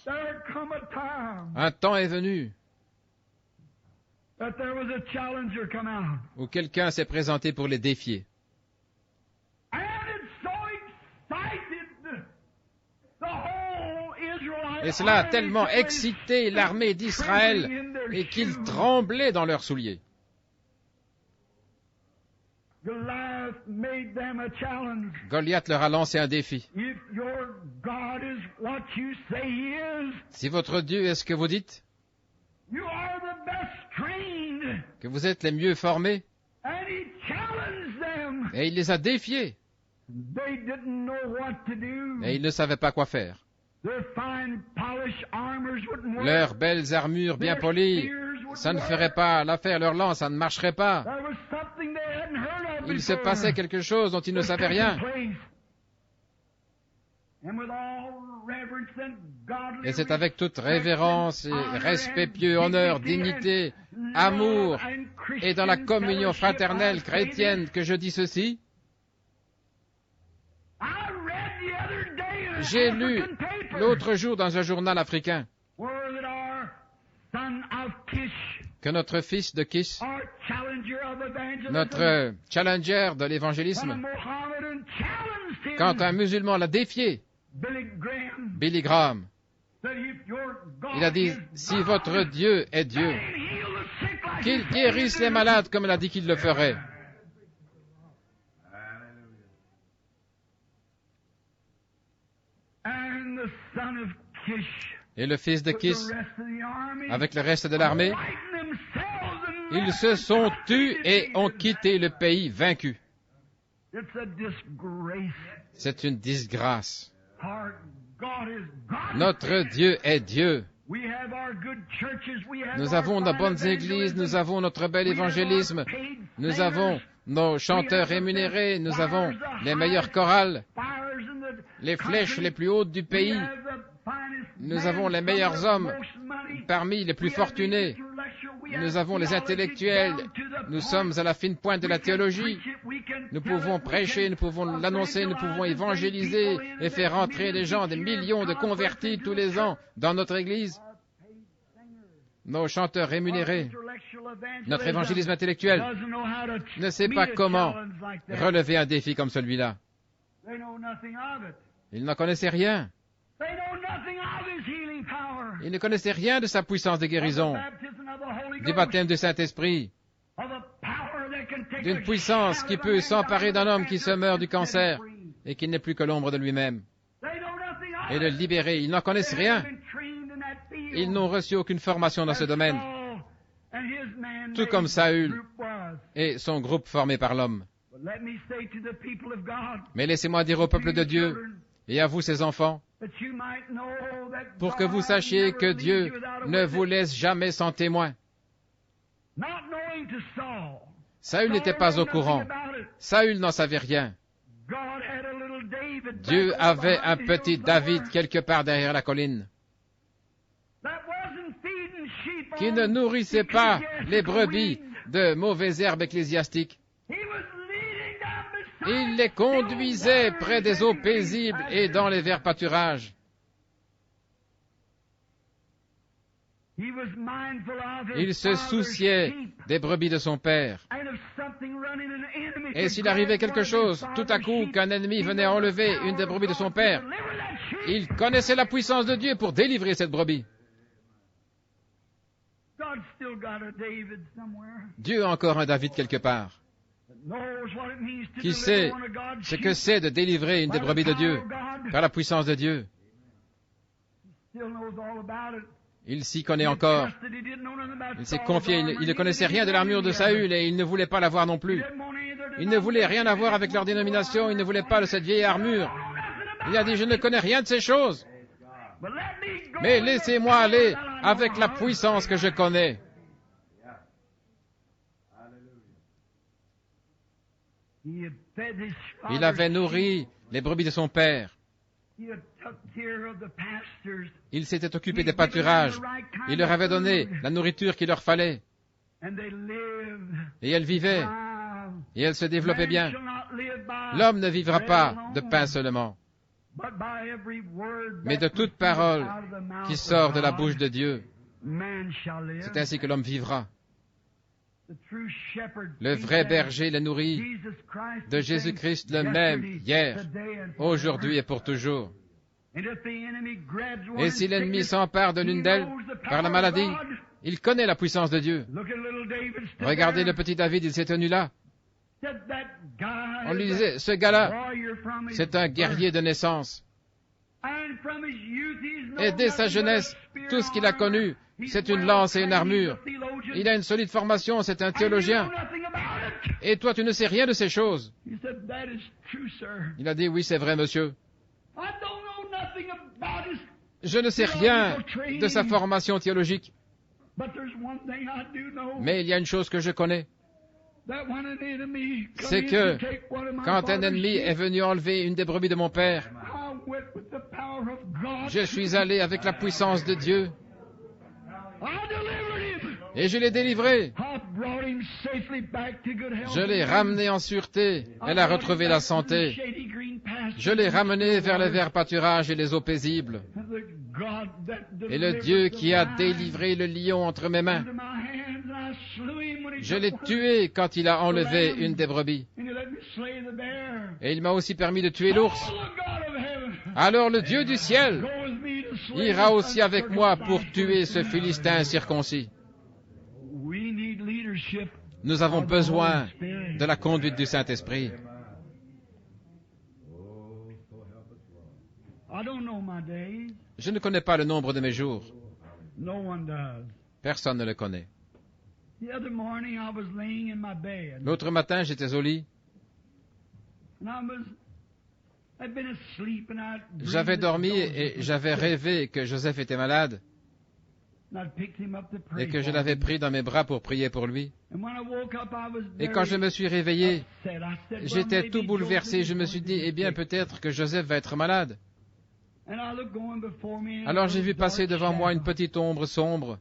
un temps est venu où quelqu'un s'est présenté pour les défier. Et cela a tellement excité l'armée d'Israël et qu'ils tremblaient dans leurs souliers. Goliath leur a lancé un défi. Si votre Dieu est ce que vous dites, que vous êtes les mieux formés, et il les a défiés. Et ils ne savaient pas quoi faire. Leurs belles armures bien polies, ça ne ferait pas l'affaire, leur lance, ça ne marcherait pas. Il se passait quelque chose dont ils ne savaient rien. Et c'est avec toute révérence et respect pieux, honneur, dignité, amour et dans la communion fraternelle chrétienne que je dis ceci. J'ai lu l'autre jour dans un journal africain que notre fils de Kiss, notre challenger de l'évangélisme, quand un musulman l'a défié, Billy Graham, il a dit, si votre Dieu est Dieu, qu'il guérisse les malades comme il a dit qu'il le ferait. Et le fils de Kish, avec le reste de l'armée, ils se sont tus et ont quitté le pays vaincu. C'est une disgrâce. Notre Dieu est Dieu. Nous avons nos bonnes églises, nous avons notre bel évangélisme, nous avons nos chanteurs rémunérés, nous avons les meilleures chorales, les flèches les plus hautes du pays, nous avons les meilleurs hommes parmi les plus fortunés, nous avons les intellectuels, nous sommes à la fine pointe de la théologie, nous pouvons prêcher, nous pouvons l'annoncer, nous pouvons évangéliser et faire entrer des gens, des millions de convertis tous les ans dans notre église. Nos chanteurs rémunérés, notre évangélisme intellectuel ne sait pas comment relever un défi comme celui-là. Ils n'en connaissaient rien. Ils ne connaissaient rien de sa puissance de guérison, du baptême du Saint-Esprit, d'une puissance qui peut s'emparer d'un homme qui se meurt du cancer et qui n'est plus que l'ombre de lui-même, et le libérer. Ils n'en connaissent rien. Ils n'ont reçu aucune formation dans ce domaine, tout comme Saül et son groupe formé par l'homme. Mais laissez-moi dire au peuple de Dieu et à vous, ses enfants, pour que vous sachiez que Dieu ne vous laisse jamais sans témoin. Saül n'était pas au courant. Saül n'en savait rien. Dieu avait un petit David quelque part derrière la colline qui ne nourrissait pas les brebis de mauvaises herbes ecclésiastiques. Il les conduisait près des eaux paisibles et dans les verts pâturages. Il se souciait des brebis de son père. Et s'il arrivait quelque chose, tout à coup, qu'un ennemi venait enlever une des brebis de son père, il connaissait la puissance de Dieu pour délivrer cette brebis. Dieu a encore un David quelque part, qui sait ce que c'est de délivrer une des brebis de Dieu par la puissance de Dieu. Il s'y connaît encore. Il s'est confié. Il ne connaissait rien de l'armure de Saül et il ne voulait pas l'avoir non plus. Il ne voulait rien avoir avec leur dénomination. Il ne voulait pas de cette vieille armure. Il a dit, je ne connais rien de ces choses. Mais laissez-moi aller avec la puissance que je connais. Il avait nourri les brebis de son père. Il s'était occupé des pâturages. Il leur avait donné la nourriture qu'il leur fallait. Et elles vivaient. Et elles se développaient bien. L'homme ne vivra pas de pain seulement, mais de toute parole qui sort de la bouche de Dieu. C'est ainsi que l'homme vivra. Le vrai berger le nourrit de Jésus-Christ le même, hier, aujourd'hui et pour toujours. Et si l'ennemi s'empare de l'une d'elles par la maladie, il connaît la puissance de Dieu. Regardez le petit David, il s'est tenu là. On lui disait, ce gars-là, c'est un guerrier de naissance. Et dès sa jeunesse, tout ce qu'il a connu, c'est une lance et une armure. Il a une solide formation, c'est un théologien. Et toi, tu ne sais rien de ces choses. Il a dit, oui, c'est vrai, monsieur. Je ne sais rien de sa formation théologique. Mais il y a une chose que je connais. C'est que quand un ennemi est venu enlever une des brebis de mon père, je suis allé avec la puissance de Dieu et je l'ai délivré. Je l'ai ramené en sûreté. Elle a retrouvé la santé. Je l'ai ramené vers les verts pâturages et les eaux paisibles. Et le Dieu qui a délivré le lion entre mes mains Je l'ai tué quand il a enlevé une des brebis. Et il m'a aussi permis de tuer l'ours. Alors le Dieu du ciel ira aussi avec moi pour tuer ce Philistin circoncis. Nous avons besoin de la conduite du Saint-Esprit. Je ne connais pas le nombre de mes jours. Personne ne le connaît. L'autre matin, j'étais au lit. J'avais dormi et j'avais rêvé que Joseph était malade et que je l'avais pris dans mes bras pour prier pour lui. Et quand je me suis réveillé, j'étais tout bouleversé. Je me suis dit, eh bien, peut-être que Joseph va être malade. Alors j'ai vu passer devant moi une petite ombre sombre,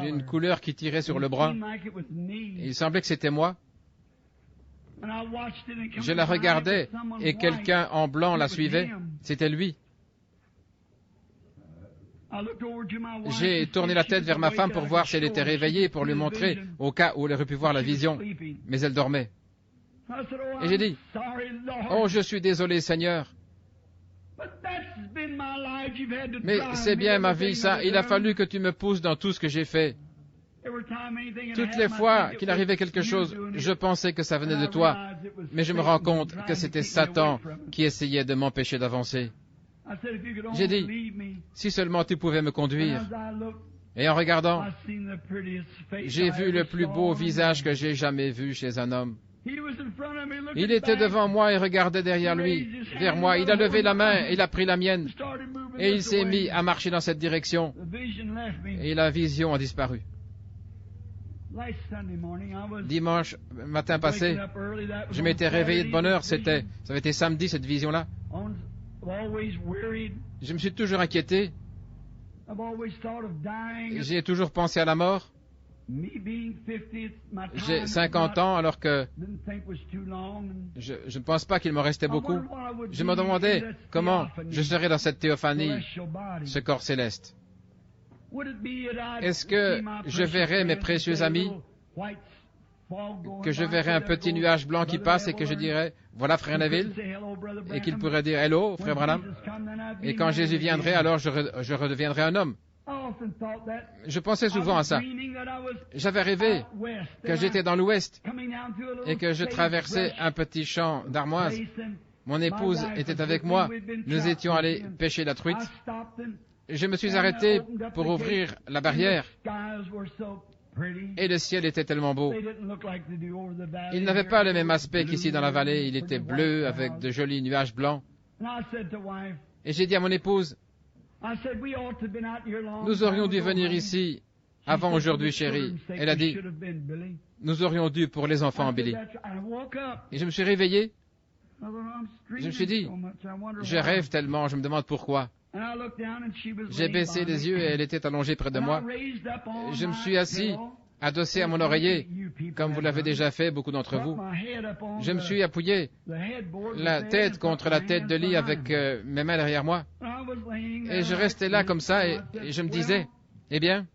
d'une couleur qui tirait sur le bras. Il semblait que c'était moi. Je la regardais et quelqu'un en blanc la suivait. C'était lui. J'ai tourné la tête vers ma femme pour voir si elle était réveillée, pour lui montrer, au cas où elle aurait pu voir la vision. Mais elle dormait. Et j'ai dit, « Oh, je suis désolé, Seigneur. Mais c'est bien ma vie, ça. Il a fallu que tu me pousses dans tout ce que j'ai fait. Toutes les fois qu'il arrivait quelque chose, je pensais que ça venait de toi, mais je me rends compte que c'était Satan qui essayait de m'empêcher d'avancer. » J'ai dit, si seulement tu pouvais me conduire. Et en regardant, j'ai vu le plus beau visage que j'ai jamais vu chez un homme. Il était devant moi et regardait derrière lui, vers moi. Il a levé la main, il a pris la mienne, et il s'est mis à marcher dans cette direction. Et la vision a disparu. Dimanche matin passé, je m'étais réveillé de bonne heure. Ça avait été samedi, cette vision-là. Je me suis toujours inquiété. J'ai toujours pensé à la mort. J'ai 50 ans alors que je ne pense pas qu'il me restait beaucoup. Je me demandais comment je serais dans cette théophanie, ce corps céleste. Est-ce que je verrais mes précieux amis, que je verrais un petit nuage blanc qui passe et que je dirais, voilà frère Neville, et qu'il pourrait dire, hello frère Branham, et quand Jésus viendrait, alors je redeviendrai un homme. Je pensais souvent à ça. J'avais rêvé que j'étais dans l'ouest et que je traversais un petit champ d'armoise. Mon épouse était avec moi. Nous étions allés pêcher la truite. Je me suis arrêté pour ouvrir la barrière et le ciel était tellement beau. Il n'avait pas le même aspect qu'ici dans la vallée. Il était bleu avec de jolis nuages blancs. Et j'ai dit à mon épouse, nous aurions dû venir ici avant aujourd'hui, chérie. Elle a dit, nous aurions dû pour les enfants, Billy. Et je me suis réveillé. Je me suis dit, je rêve tellement, je me demande pourquoi. J'ai baissé les yeux et elle était allongée près de moi. Je me suis assis, adossé à mon oreiller, comme vous l'avez déjà fait, beaucoup d'entre vous. Je me suis appuyé la tête contre la tête de lit avec mes mains derrière moi. Et je restais là comme ça et je me disais, eh bien,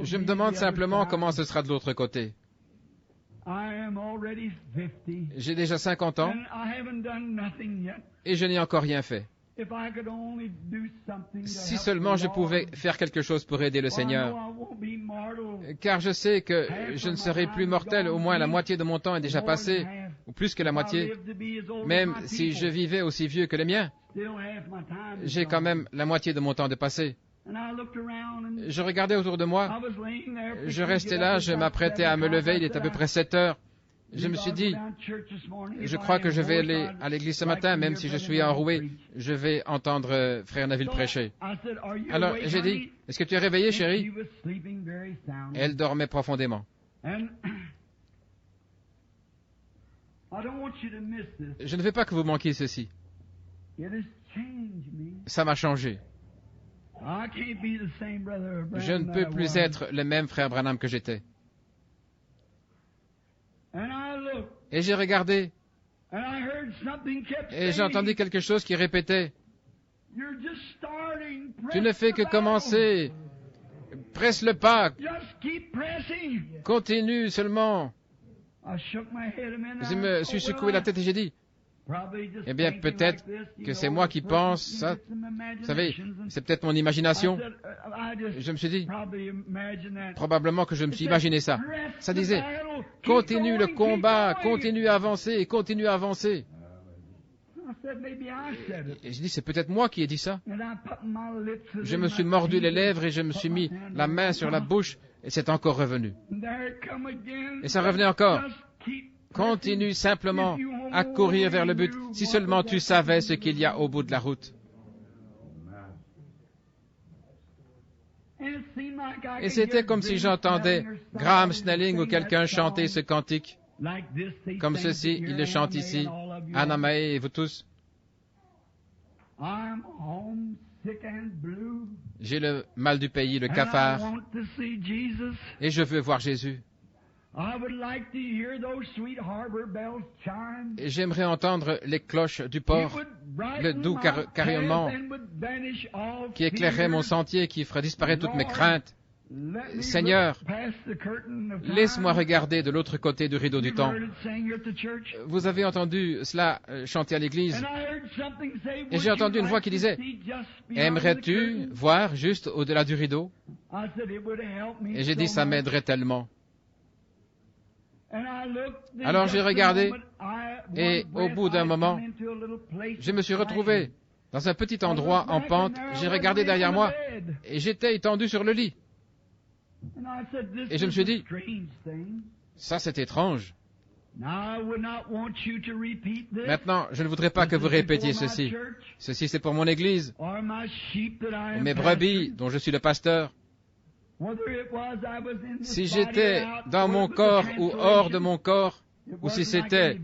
je me demande simplement comment ce sera de l'autre côté. J'ai déjà 50 ans et je n'ai encore rien fait. Si seulement je pouvais faire quelque chose pour aider le Seigneur, car je sais que je ne serai plus mortel, au moins la moitié de mon temps est déjà passé, ou plus que la moitié. Même si je vivais aussi vieux que les miens, j'ai quand même la moitié de mon temps de passé. Je regardais autour de moi, je restais là, je m'apprêtais à me lever, il est à peu près 7 heures. Je me suis dit, je crois que je vais aller à l'église ce matin, même si je suis enroué, je vais entendre frère Neville prêcher. Alors j'ai dit, est-ce que tu es réveillée, chérie? Elle dormait profondément. Je ne veux pas que vous manquiez ceci. Ça m'a changé. Je ne peux plus être le même frère Branham que j'étais. Et j'ai regardé, et j'ai entendu quelque chose qui répétait, tu ne fais que commencer, Presse le pas. Continue seulement. Je me suis secoué la tête et j'ai dit, eh bien, peut-être que c'est moi qui pense ça. Vous savez, c'est peut-être mon imagination. Je me suis dit, probablement que je me suis imaginé ça. Ça disait, continue le combat, continue à avancer, continue à avancer. Et je dis, c'est peut-être moi qui ai dit ça. Je me suis mordu les lèvres et je me suis mis la main sur la bouche et c'est encore revenu. Et ça revenait encore. Continue simplement à courir vers le but, si seulement tu savais ce qu'il y a au bout de la route. Et c'était comme si j'entendais Graham Snelling ou quelqu'un chanter ce cantique. Comme ceci, il le chante ici, Anna Mae et vous tous. J'ai le mal du pays, le cafard, et je veux voir Jésus. Et j'aimerais entendre les cloches du port, le doux carillonnement qui éclairerait mon sentier, qui ferait disparaître toutes mes craintes. Seigneur, laisse-moi regarder de l'autre côté du rideau du temps. Vous avez entendu cela chanter à l'église. Et j'ai entendu une voix qui disait, « Aimerais-tu voir juste au-delà du rideau ?» Et j'ai dit, « Ça m'aiderait tellement. » Alors j'ai regardé et au bout d'un moment, je me suis retrouvé dans un petit endroit en pente. J'ai regardé derrière moi et j'étais étendu sur le lit. Et je me suis dit, ça c'est étrange. Maintenant, je ne voudrais pas que vous répétiez ceci. Ceci c'est pour mon église, ou mes brebis dont je suis le pasteur. Si j'étais dans mon corps ou hors de mon corps, ou si c'était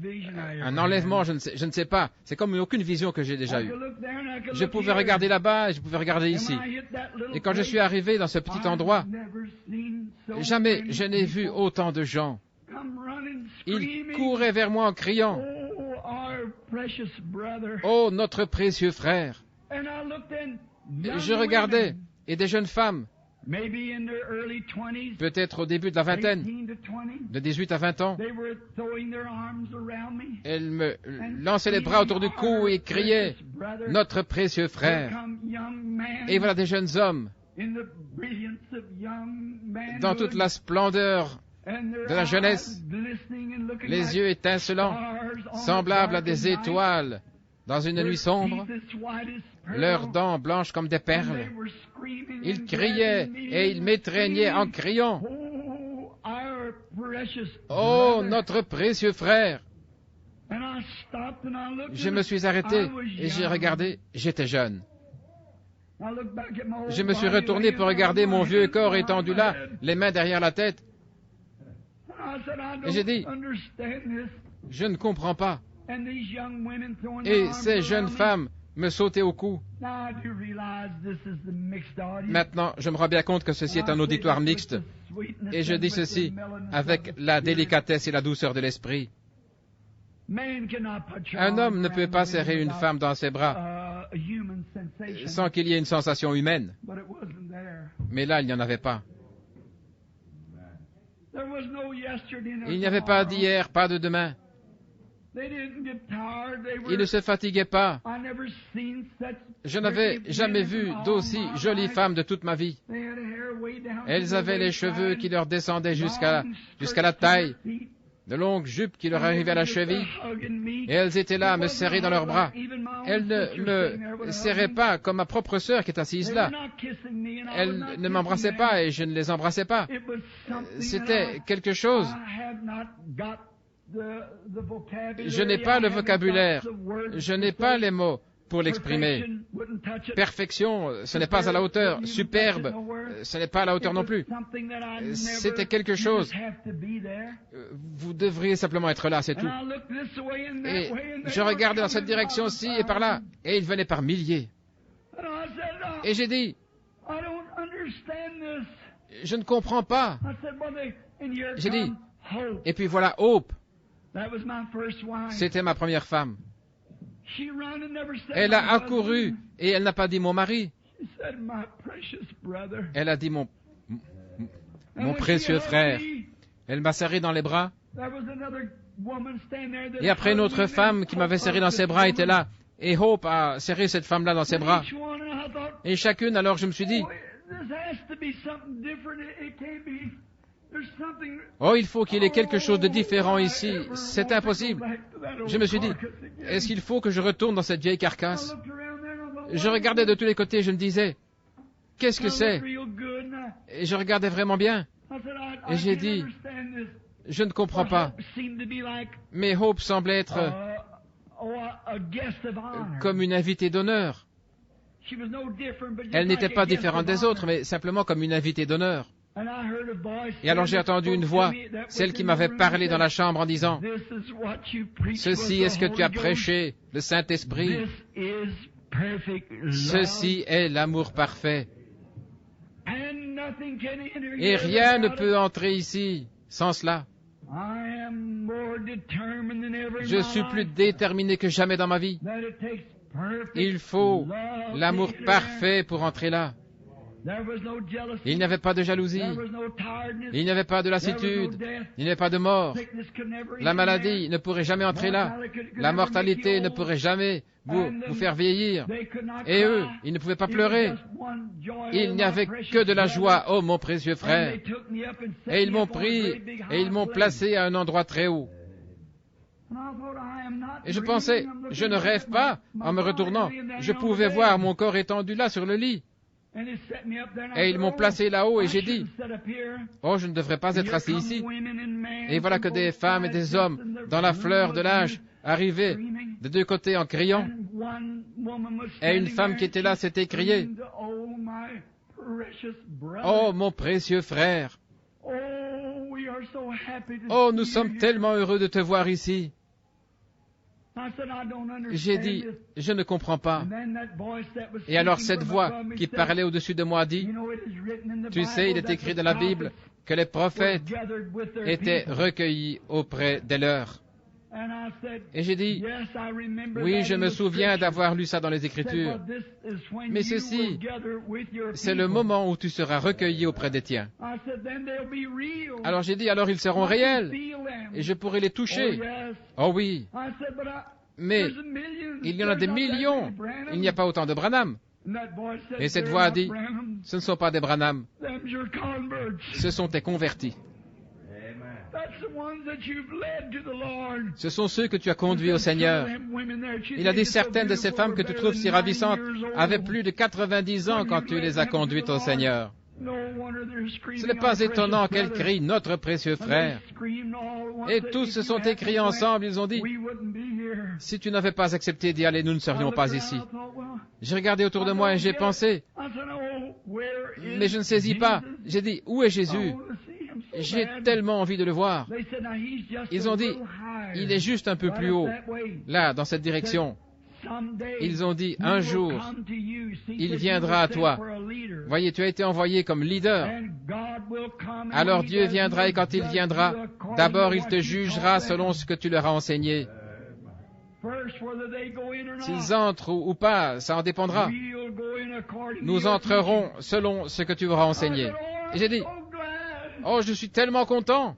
un enlèvement, je ne sais pas. C'est comme aucune vision que j'ai déjà eue. Je pouvais regarder là-bas et je pouvais regarder ici. Et quand je suis arrivé dans ce petit endroit, jamais je n'ai vu autant de gens. Ils couraient vers moi en criant, « Oh, notre précieux frère !» Je regardais, et des jeunes femmes, peut-être au début de la vingtaine, de 18 à 20 ans, elles me lançaient les bras autour du cou et criaient, « Notre précieux frère !» Et voilà des jeunes hommes, dans toute la splendeur de la jeunesse, les yeux étincelants, semblables à des étoiles dans une nuit sombre, leurs dents blanches comme des perles. Ils criaient et ils m'étreignaient en criant, « Oh, notre précieux frère !» Je me suis arrêté et j'ai regardé, j'étais jeune. Je me suis retourné pour regarder mon vieux corps étendu là, les mains derrière la tête. Et j'ai dit, je ne comprends pas. Et ces jeunes femmes me sautaient au cou. Maintenant, je me rends bien compte que ceci est un auditoire mixte. Et je dis ceci avec la délicatesse et la douceur de l'esprit. Un homme ne peut pas serrer une femme dans ses bras sans qu'il y ait une sensation humaine. Mais là, il n'y en avait pas. Il n'y avait pas d'hier, pas de demain. Ils ne se fatiguaient pas. Je n'avais jamais vu d'aussi jolies femmes de toute ma vie. Elles avaient les cheveux qui leur descendaient jusqu'à la taille, de longues jupes qui leur arrivaient à la cheville, et elles étaient là à me serrer dans leurs bras. Elles ne me serraient pas comme ma propre sœur qui est assise là. Elles ne m'embrassaient pas et je ne les embrassais pas. C'était quelque chose. Je n'ai pas le vocabulaire, je n'ai pas les mots pour l'exprimer. Perfection, ce n'est pas à la hauteur. Superbe, ce n'est pas à la hauteur non plus. C'était quelque chose. Vous devriez simplement être là, c'est tout. Et je regardais dans cette direction-ci et par là, et ils venaient par milliers. Et j'ai dit, je ne comprends pas. J'ai dit, et puis voilà Hope. C'était ma première femme. Elle a accouru et elle n'a pas dit mon mari. Elle a dit mon précieux frère. Elle m'a serré dans les bras. Et après, une autre femme qui m'avait serré dans ses bras était là. Et Hope a serré cette femme-là dans ses bras. Et chacune, alors je me suis dit, oh, il faut qu'il y ait quelque chose de différent ici. C'est impossible. Je me suis dit, est-ce qu'il faut que je retourne dans cette vieille carcasse? Je regardais de tous les côtés, je me disais, qu'est-ce que c'est? Et je regardais vraiment bien. Et j'ai dit, je ne comprends pas. Mais Hope semblait être comme une invitée d'honneur. Elle n'était pas différente des autres, mais simplement comme une invitée d'honneur. Et alors j'ai entendu une voix, celle qui m'avait parlé dans la chambre en disant, ceci est ce que tu as prêché, le Saint-Esprit. Ceci est l'amour parfait. Et rien ne peut entrer ici sans cela. Je suis plus déterminé que jamais dans ma vie. Il faut l'amour parfait pour entrer là. Il n'y avait pas de jalousie. Il n'y avait pas de lassitude. Il n'y avait pas de mort. La maladie ne pourrait jamais entrer là. La mortalité ne pourrait jamais vous faire vieillir. Et eux, ils ne pouvaient pas pleurer. Il n'y avait que de la joie, oh mon précieux frère. Et ils m'ont pris et ils m'ont placé à un endroit très haut. Et je pensais, je ne rêve pas en me retournant. Je pouvais voir mon corps étendu là sur le lit. Et ils m'ont placé là-haut et j'ai dit, oh, je ne devrais pas être assis ici. Et voilà que des femmes et des hommes, dans la fleur de l'âge, arrivaient de deux côtés en criant. Et une femme qui était là s'était écriée, oh, mon précieux frère. Oh, nous sommes tellement heureux de te voir ici. J'ai dit, je ne comprends pas. Et alors cette voix qui parlait au-dessus de moi dit, tu sais, il est écrit dans la Bible que les prophètes étaient recueillis auprès des leurs. Et j'ai dit, oui, je me souviens d'avoir lu ça dans les Écritures. Mais ceci, c'est le moment où tu seras recueilli auprès des tiens. Alors j'ai dit, alors ils seront réels. Et je pourrai les toucher. Oh oui. Mais il y en a des millions. Il n'y a pas autant de Branham. Et cette voix a dit, ce ne sont pas des Branham. Ce sont tes convertis. Ce sont ceux que tu as conduits au Seigneur. Il a dit, certaines de ces femmes que tu trouves si ravissantes avaient plus de 90 ans quand tu les as conduites au Seigneur. Ce n'est pas étonnant qu'elles crient, notre précieux frère. Et tous se sont écriés ensemble, ils ont dit, si tu n'avais pas accepté d'y aller, nous ne serions pas ici. J'ai regardé autour de moi et j'ai pensé, mais je ne saisis pas. J'ai dit, où est Jésus? J'ai tellement envie de le voir. Ils ont dit, il est juste un peu plus haut, là, dans cette direction. Ils ont dit, un jour, il viendra à toi. Voyez, tu as été envoyé comme leader. Alors Dieu viendra et quand il viendra, d'abord il te jugera selon ce que tu leur as enseigné. S'ils entrent ou pas, ça en dépendra. Nous entrerons selon ce que tu auras enseigné. Et j'ai dit, oh, je suis tellement content.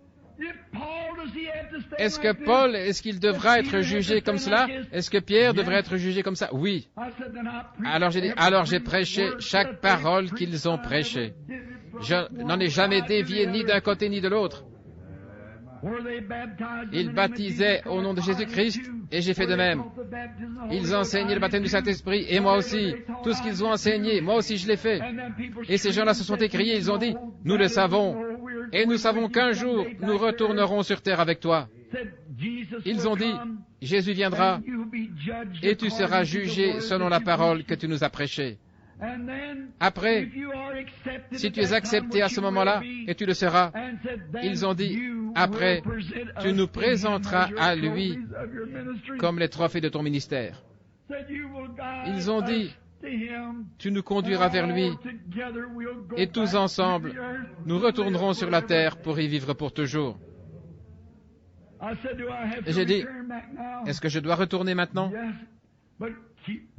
Est-ce que Paul, est-ce qu'il devra être jugé comme cela? Est-ce que Pierre devrait être jugé comme ça? Oui. Alors j'ai dit, alors j'ai prêché chaque parole qu'ils ont prêchée. Je n'en ai jamais dévié ni d'un côté ni de l'autre. Ils baptisaient au nom de Jésus-Christ et j'ai fait de même. Ils enseignaient le baptême du Saint-Esprit et moi aussi. Tout ce qu'ils ont enseigné, moi aussi je l'ai fait. Et ces gens-là se sont écriés, ils ont dit, nous le savons. Et nous savons qu'un jour, nous retournerons sur terre avec toi. Ils ont dit, Jésus viendra et tu seras jugé selon la parole que tu nous as prêchée. Après, si tu es accepté à ce moment-là, et tu le seras, ils ont dit, après, tu nous présenteras à lui comme les trophées de ton ministère. Ils ont dit, tu nous conduiras vers lui, et tous ensemble, nous retournerons sur la terre pour y vivre pour toujours. Et j'ai dit, est-ce que je dois retourner maintenant?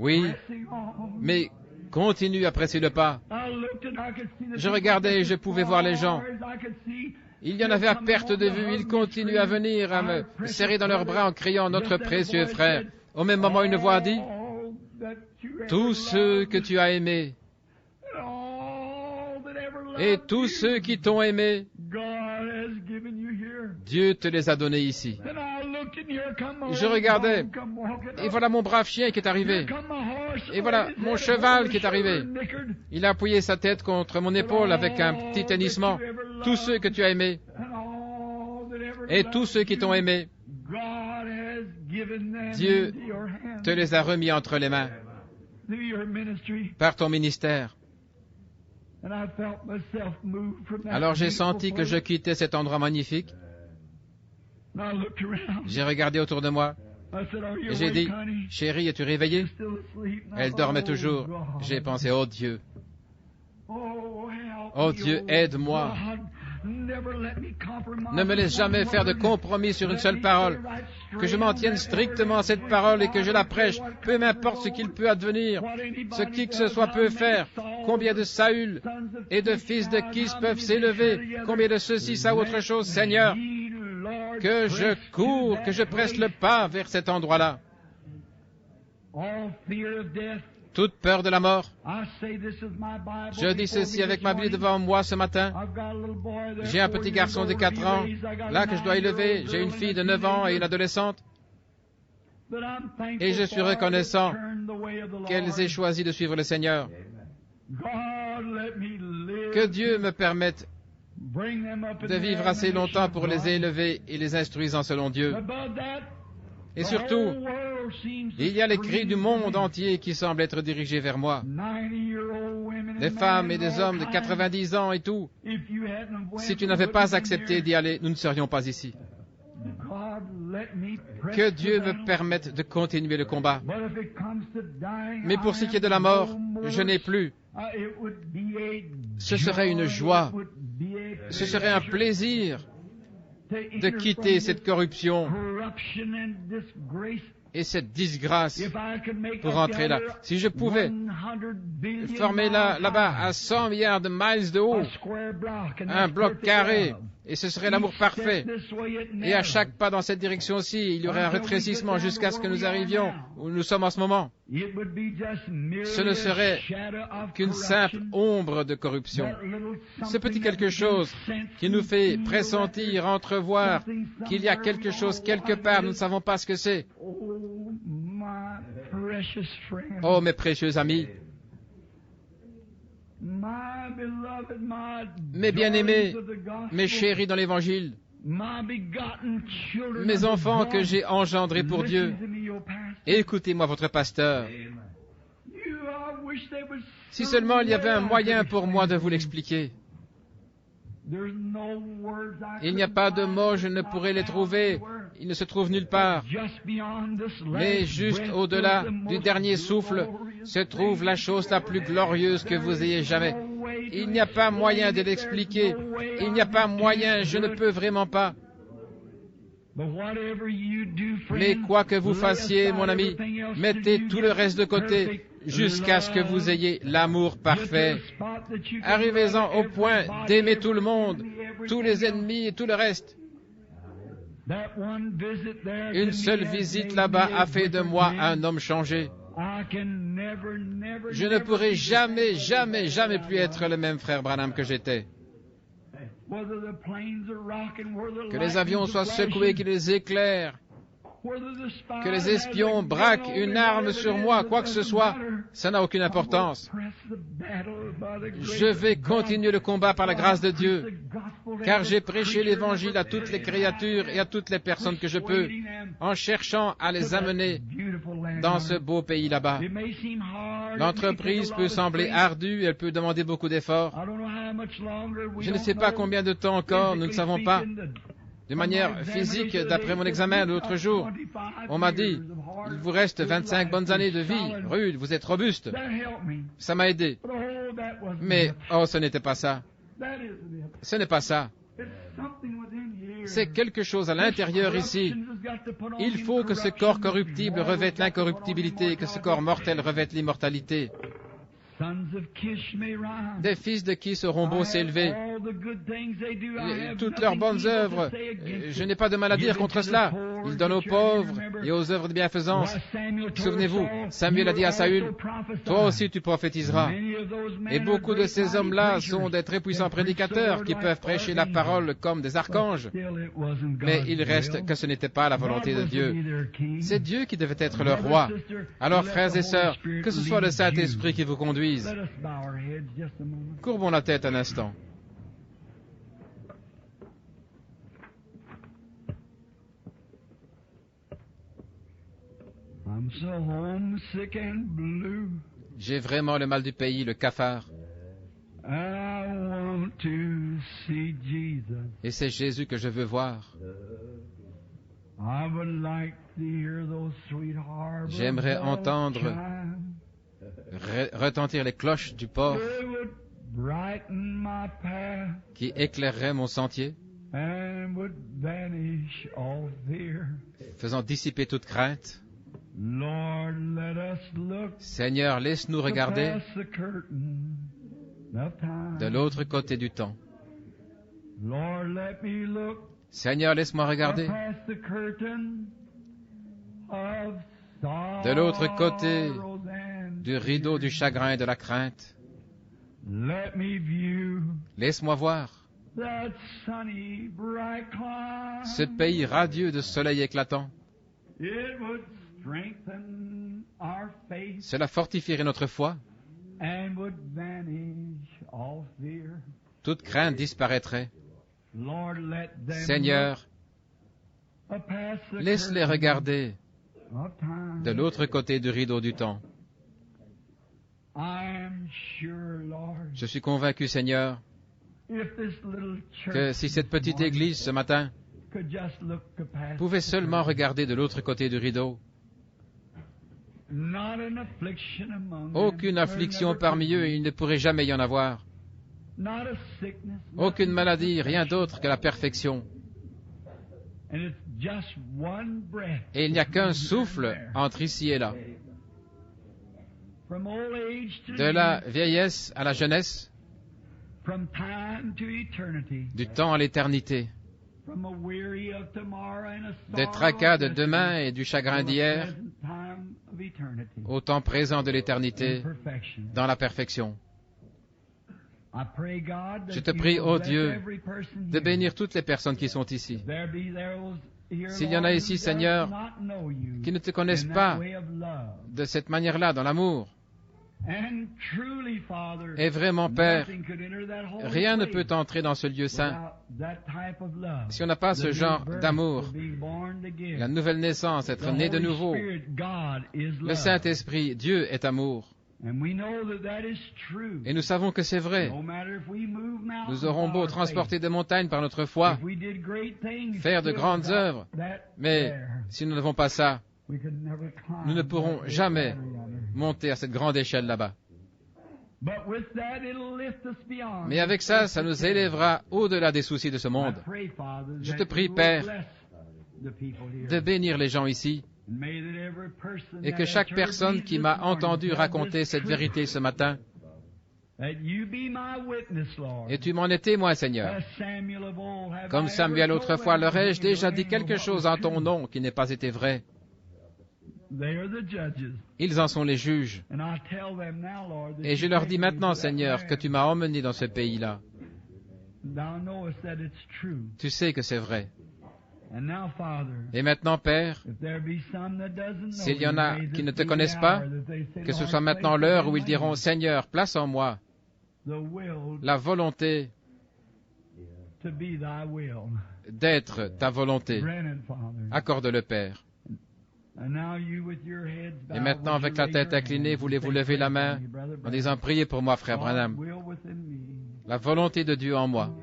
Oui, mais continue à presser le pas. Je regardais et je pouvais voir les gens. Il y en avait à perte de vue. Ils continuent à venir, à me serrer dans leurs bras en criant « Notre précieux frère ». Au même moment, une voix a dit « Tous ceux que tu as aimés et tous ceux qui t'ont aimé, Dieu te les a donnés ici. » Je regardais, et voilà mon brave chien qui est arrivé. Et voilà mon cheval qui est arrivé. Il a appuyé sa tête contre mon épaule avec un petit hennissement. Tous ceux que tu as aimés, et tous ceux qui t'ont aimé, Dieu te les a remis entre les mains par ton ministère. Alors j'ai senti que je quittais cet endroit magnifique. J'ai regardé autour de moi et j'ai dit, « Chérie, es-tu réveillée ?» Elle dormait toujours. J'ai pensé, « Oh Dieu, oh Dieu, aide-moi. Ne me laisse jamais faire de compromis sur une seule parole. Que je m'en tienne strictement à cette parole et que je la prêche, peu m'importe ce qu'il peut advenir, ce qui que ce soit peut faire. Combien de Saül et de fils de Kis peuvent s'élever, combien de ceci, ça ou autre chose, Seigneur, que je cours, que je presse le pas vers cet endroit-là. Toute peur de la mort. Je dis ceci avec ma Bible devant moi ce matin. J'ai un petit garçon de 4 ans, là que je dois élever. J'ai une fille de 9 ans et une adolescente. Et je suis reconnaissant qu'elles aient choisi de suivre le Seigneur. Que Dieu me permette de vivre assez longtemps pour les élever et les instruisant selon Dieu. Et surtout, il y a les cris du monde entier qui semblent être dirigés vers moi. Des femmes et des hommes de 90 ans et tout. Si tu n'avais pas accepté d'y aller, nous ne serions pas ici. Que Dieu me permette de continuer le combat. Mais pour ce qui est de la mort, je n'ai plus. Ce serait une joie. Ce serait un plaisir de quitter cette corruption et cette disgrâce pour entrer là. Si je pouvais former là-bas à 100 milliards de miles de haut, un bloc carré, et ce serait l'amour parfait. Et à chaque pas dans cette direction-ci, il y aurait un rétrécissement jusqu'à ce que nous arrivions où nous sommes en ce moment. Ce ne serait qu'une simple ombre de corruption. Ce petit quelque chose qui nous fait pressentir, entrevoir qu'il y a quelque chose quelque part, nous ne savons pas ce que c'est. Oh, mes précieux amis, mes bien-aimés, mes chéris dans l'Évangile, mes enfants que j'ai engendrés pour Dieu, écoutez-moi votre pasteur. Si seulement il y avait un moyen pour moi de vous l'expliquer. Il n'y a pas de mots, je ne pourrais les trouver, ils ne se trouvent nulle part. Mais juste au-delà du dernier souffle se trouve la chose la plus glorieuse que vous ayez jamais. Il n'y a pas moyen de l'expliquer, il n'y a pas moyen, je ne peux vraiment pas. Mais quoi que vous fassiez, mon ami, mettez tout le reste de côté jusqu'à ce que vous ayez l'amour parfait. Arrivez-en au point d'aimer tout le monde, tous les ennemis et tout le reste. Une seule visite là-bas a fait de moi un homme changé. Je ne pourrai jamais, jamais, jamais plus être le même frère Branham que j'étais. Que les avions soient secoués, qu'ils les éclairent, que les espions braquent une arme sur moi, quoi que ce soit, ça n'a aucune importance. Je vais continuer le combat par la grâce de Dieu, car j'ai prêché l'Évangile à toutes les créatures et à toutes les personnes que je peux, en cherchant à les amener dans ce beau pays là-bas. L'entreprise peut sembler ardue, elle peut demander beaucoup d'efforts. Je ne sais pas combien de temps encore, nous ne savons pas. De manière physique, d'après mon examen l'autre jour, on m'a dit, il vous reste 25 bonnes années de vie, rude, vous êtes robuste. Ça m'a aidé. Mais, oh, ce n'était pas ça. Ce n'est pas ça. C'est quelque chose à l'intérieur ici. Il faut que ce corps corruptible revête l'incorruptibilité, que ce corps mortel revête l'immortalité. Des fils de qui seront beaux s'élever. Toutes leurs bonnes œuvres, je n'ai pas de mal à dire contre cela. Ils donnent aux pauvres et aux œuvres de bienfaisance. Souvenez-vous, Samuel a dit à Saül, « Toi aussi tu prophétiseras. » Et beaucoup de ces hommes-là sont des très puissants prédicateurs qui peuvent prêcher la parole comme des archanges. Mais il reste que ce n'était pas la volonté de Dieu. C'est Dieu qui devait être leur roi. Alors, frères et sœurs, que ce soit le Saint-Esprit qui vous conduise. Courbons la tête un instant. J'ai vraiment le mal du pays, le cafard. Et c'est Jésus que je veux voir. J'aimerais entendre retentir les cloches du port qui éclaireraient mon sentier, faisant dissiper toute crainte. Seigneur, laisse-nous regarder de l'autre côté du temps. Seigneur, laisse-moi regarder de l'autre côté du rideau du chagrin et de la crainte. Laisse-moi voir ce pays radieux de soleil éclatant. Cela fortifierait notre foi. Toute crainte disparaîtrait. Seigneur, laisse-les regarder de l'autre côté du rideau du temps. Je suis convaincu, Seigneur, que si cette petite église ce matin pouvait seulement regarder de l'autre côté du rideau, aucune affliction parmi eux, il ne pourrait jamais y en avoir. Aucune maladie, rien d'autre que la perfection. Et il n'y a qu'un souffle entre ici et là. De la vieillesse à la jeunesse, du temps à l'éternité, des tracas de demain et du chagrin d'hier, au temps présent de l'éternité, dans la perfection. Je te prie, ô Dieu, de bénir toutes les personnes qui sont ici. S'il y en a ici, Seigneur, qui ne te connaissent pas de cette manière-là, dans l'amour, et vraiment, Père, rien ne peut entrer dans ce lieu saint si on n'a pas ce genre d'amour. La nouvelle naissance, être né de nouveau. Le Saint-Esprit, Dieu est amour. Et nous savons que c'est vrai. Nous aurons beau transporter des montagnes par notre foi, faire de grandes œuvres, mais si nous n'avons pas ça, nous ne pourrons jamais monter à cette grande échelle là-bas. Mais avec ça, ça nous élèvera au-delà des soucis de ce monde. Je te prie, Père, de bénir les gens ici, et que chaque personne qui m'a entendu raconter cette vérité ce matin, et tu m'en es témoin, Seigneur. Comme Samuel autrefois, leur ai-je déjà dit quelque chose en ton nom qui n'ait pas été vrai? Ils en sont les juges. Et je leur dis maintenant, Seigneur, que tu m'as emmené dans ce pays-là. Tu sais que c'est vrai. Et maintenant, Père, s'il y en a qui ne te connaissent pas, que ce soit maintenant l'heure où ils diront, Seigneur, place en moi la volonté d'être ta volonté. Accorde-le, Père. Et maintenant, avec la tête inclinée, voulez-vous lever la main en disant, priez pour moi, frère Branham. La volonté de Dieu en moi.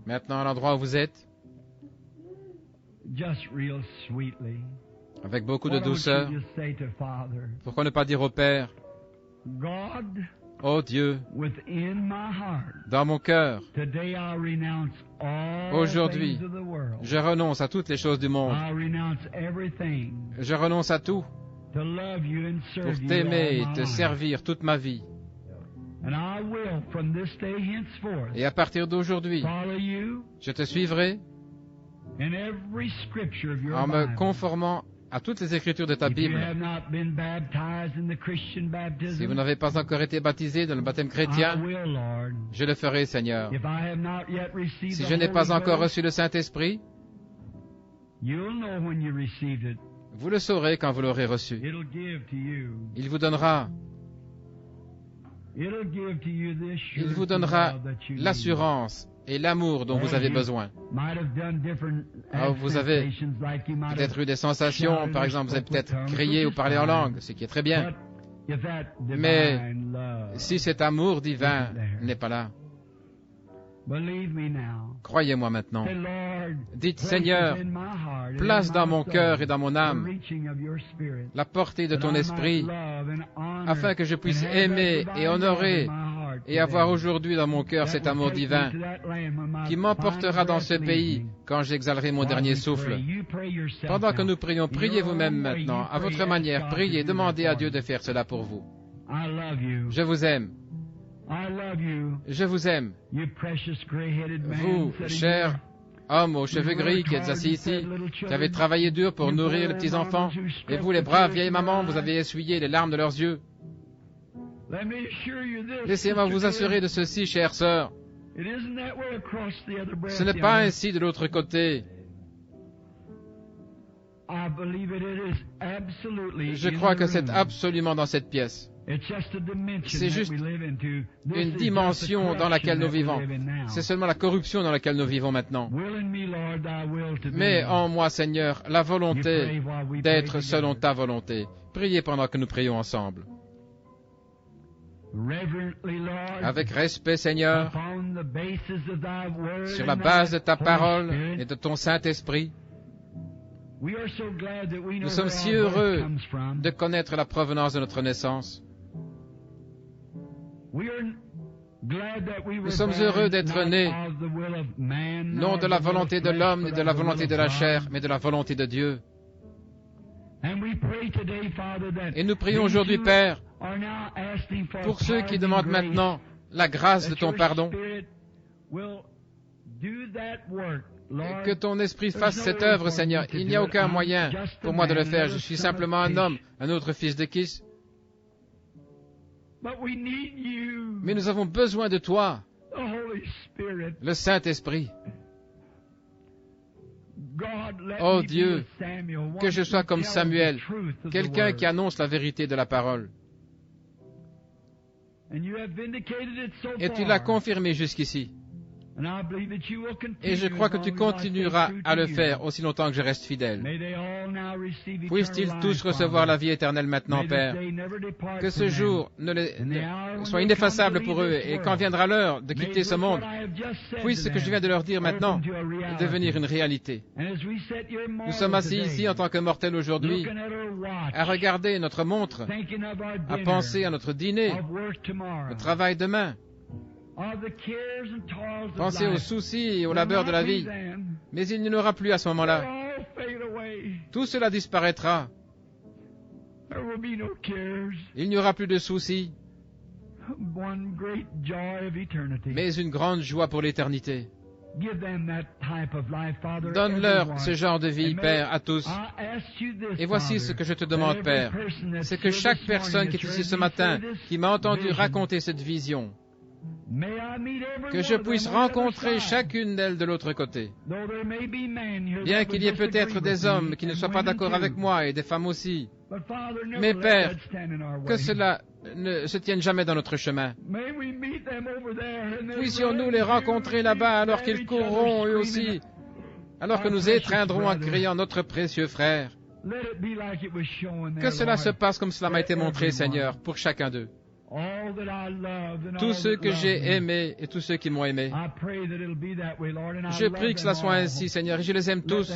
Maintenant, à l'endroit où vous êtes, avec beaucoup de douceur. Pourquoi ne pas dire au Père, ô Dieu, dans mon cœur, aujourd'hui, je renonce à toutes les choses du monde. Je renonce à tout pour t'aimer et te servir toute ma vie. Et à partir d'aujourd'hui, je te suivrai en me conformant à toutes les écritures de ta Bible. Si vous n'avez pas encore été baptisé dans le baptême chrétien, je le ferai, Seigneur. Si je n'ai pas encore reçu le Saint-Esprit, vous le saurez quand vous l'aurez reçu. Il vous donnera l'assurance et l'amour dont vous avez besoin. Alors, vous avez peut-être eu des sensations, par exemple, vous avez peut-être crié ou parlé en langue, ce qui est très bien. Mais si cet amour divin n'est pas là, croyez-moi maintenant. Dites, Seigneur, place dans mon cœur et dans mon âme la portée de ton esprit, afin que je puisse aimer et honorer et avoir aujourd'hui dans mon cœur cet amour divin qui m'emportera dans ce pays quand j'exhalerai mon dernier souffle. Pendant que nous prions, priez vous-même maintenant, à votre manière, priez, demandez à Dieu de faire cela pour vous. Je vous aime. Je vous aime. Vous, cher homme aux cheveux gris qui êtes assis ici, qui avez travaillé dur pour nourrir les petits-enfants, et vous, les braves vieilles mamans, vous avez essuyé les larmes de leurs yeux. Laissez-moi vous assurer de ceci, chère sœur. Ce n'est pas ainsi de l'autre côté. Je crois que c'est absolument dans cette pièce. C'est juste une dimension dans laquelle nous vivons. C'est seulement la corruption dans laquelle nous vivons maintenant. Mais en moi, Seigneur, la volonté d'être selon ta volonté. Priez pendant que nous prions ensemble. Avec respect, Seigneur, sur la base de ta parole et de ton Saint-Esprit, nous sommes si heureux de connaître la provenance de notre naissance. Nous sommes heureux d'être nés, non de la volonté de l'homme ni de la volonté de la chair, mais de la volonté de Dieu. Et nous prions aujourd'hui, Père, pour ceux qui demandent maintenant la grâce de ton pardon, que ton esprit fasse cette œuvre, Seigneur. Il n'y a aucun moyen pour moi de le faire. Je suis simplement un homme, un autre fils de Kis. Mais nous avons besoin de toi, le Saint-Esprit. Oh Dieu, que je sois comme Samuel, quelqu'un qui annonce la vérité de la parole. Et tu l'as confirmé jusqu'ici. Et je crois que tu continueras à le faire aussi longtemps que je reste fidèle. Puissent-ils tous recevoir la vie éternelle maintenant, Père? Que ce jour soit ineffaçable pour eux, et quand viendra l'heure de quitter ce monde, puisse ce que je viens de leur dire maintenant devenir une réalité. Nous sommes assis ici en tant que mortels aujourd'hui, à regarder notre montre, à penser à notre dîner, au travail demain. Pensez aux soucis et aux labeurs de la vie, mais il n'y en aura plus à ce moment-là. Tout cela disparaîtra. Il n'y aura plus de soucis, mais une grande joie pour l'éternité. Donne-leur ce genre de vie, Père, à tous. Et voici ce que je te demande, Père. C'est que chaque personne qui est ici ce matin, qui m'a entendu raconter cette vision, que je puisse rencontrer chacune d'elles de l'autre côté. Bien qu'il y ait peut-être des hommes qui ne soient pas d'accord avec moi et des femmes aussi. Mais Père, que cela ne se tienne jamais dans notre chemin. Puissions-nous les rencontrer là-bas alors qu'ils courront eux aussi, alors que nous étreindrons en criant notre précieux frère. Que cela se passe comme cela m'a été montré, Seigneur, pour chacun d'eux. tous ceux que j'ai aimés et tous ceux qui m'ont aimé. Je prie que cela soit ainsi, Seigneur, et je les aime tous,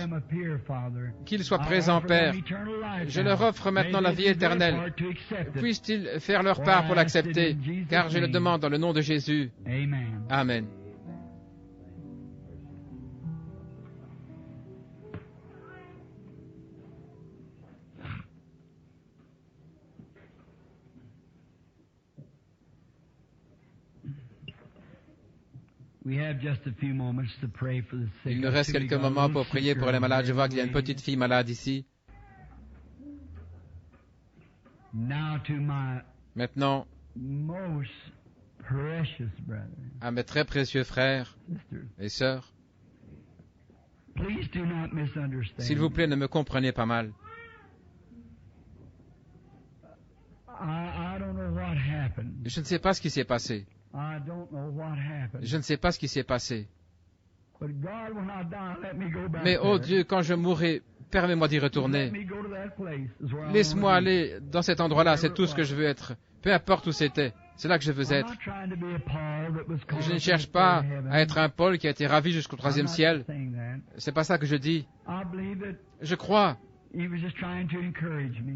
qu'ils soient présents, Père. Je leur offre maintenant la vie éternelle. Puissent-ils faire leur part pour l'accepter, car je le demande dans le nom de Jésus. Amen. Il nous reste quelques moments pour prier pour les malades. Je vois qu'il y a une petite fille malade ici. Maintenant, à mes très précieux frères et sœurs, s'il vous plaît, ne me comprenez pas mal. Je ne sais pas ce qui s'est passé. Je ne sais pas ce qui s'est passé. Mais, oh Dieu, quand je mourrai, permets-moi d'y retourner. Laisse-moi aller dans cet endroit-là, c'est tout ce que je veux être. Peu importe où c'était, c'est là que je veux être. Je ne cherche pas à être un Paul qui a été ravi jusqu'au 3e ciel. C'est pas ça que je dis. Je crois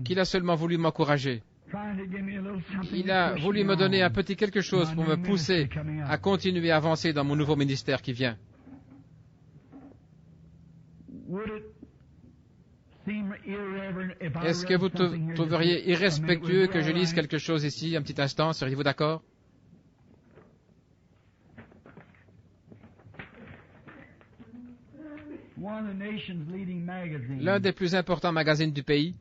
qu'il a seulement voulu m'encourager. Il a voulu me donner un petit quelque chose pour me pousser à continuer à avancer dans mon nouveau ministère qui vient. Est-ce que vous trouveriez irrespectueux que je lise quelque chose ici, un petit instant? Seriez-vous d'accord? L'un des plus importants magazines du pays,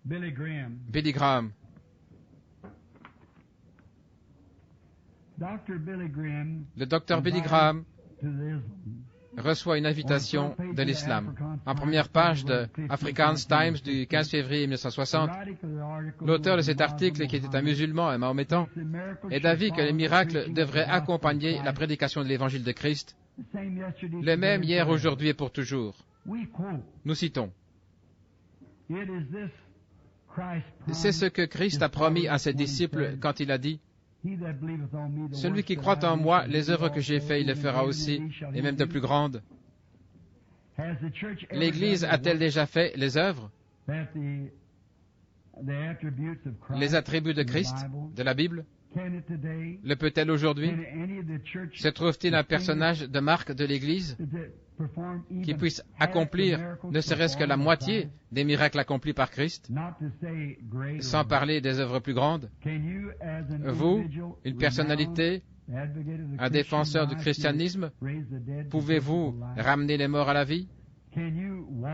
Billy Graham. Le docteur Billy Graham reçoit une invitation de l'islam. En première page de Afrikaans Times du 15 février 1960, l'auteur de cet article, qui était un musulman et mahométan, est d'avis que les miracles devraient accompagner la prédication de l'évangile de Christ, le même hier, aujourd'hui et pour toujours. Nous citons: c'est ce que Christ a promis à ses disciples quand il a dit: celui qui croit en moi, les œuvres que j'ai faites, il les fera aussi, et même de plus grandes. L'Église a-t-elle déjà fait les œuvres, les attributs de Christ, de la Bible? Le peut-elle aujourd'hui? Se trouve-t-il un personnage de marque de l'Église qui puisse accomplir ne serait-ce que la moitié des miracles accomplis par Christ, sans parler des œuvres plus grandes? Vous, une personnalité, un défenseur du christianisme, pouvez-vous ramener les morts à la vie?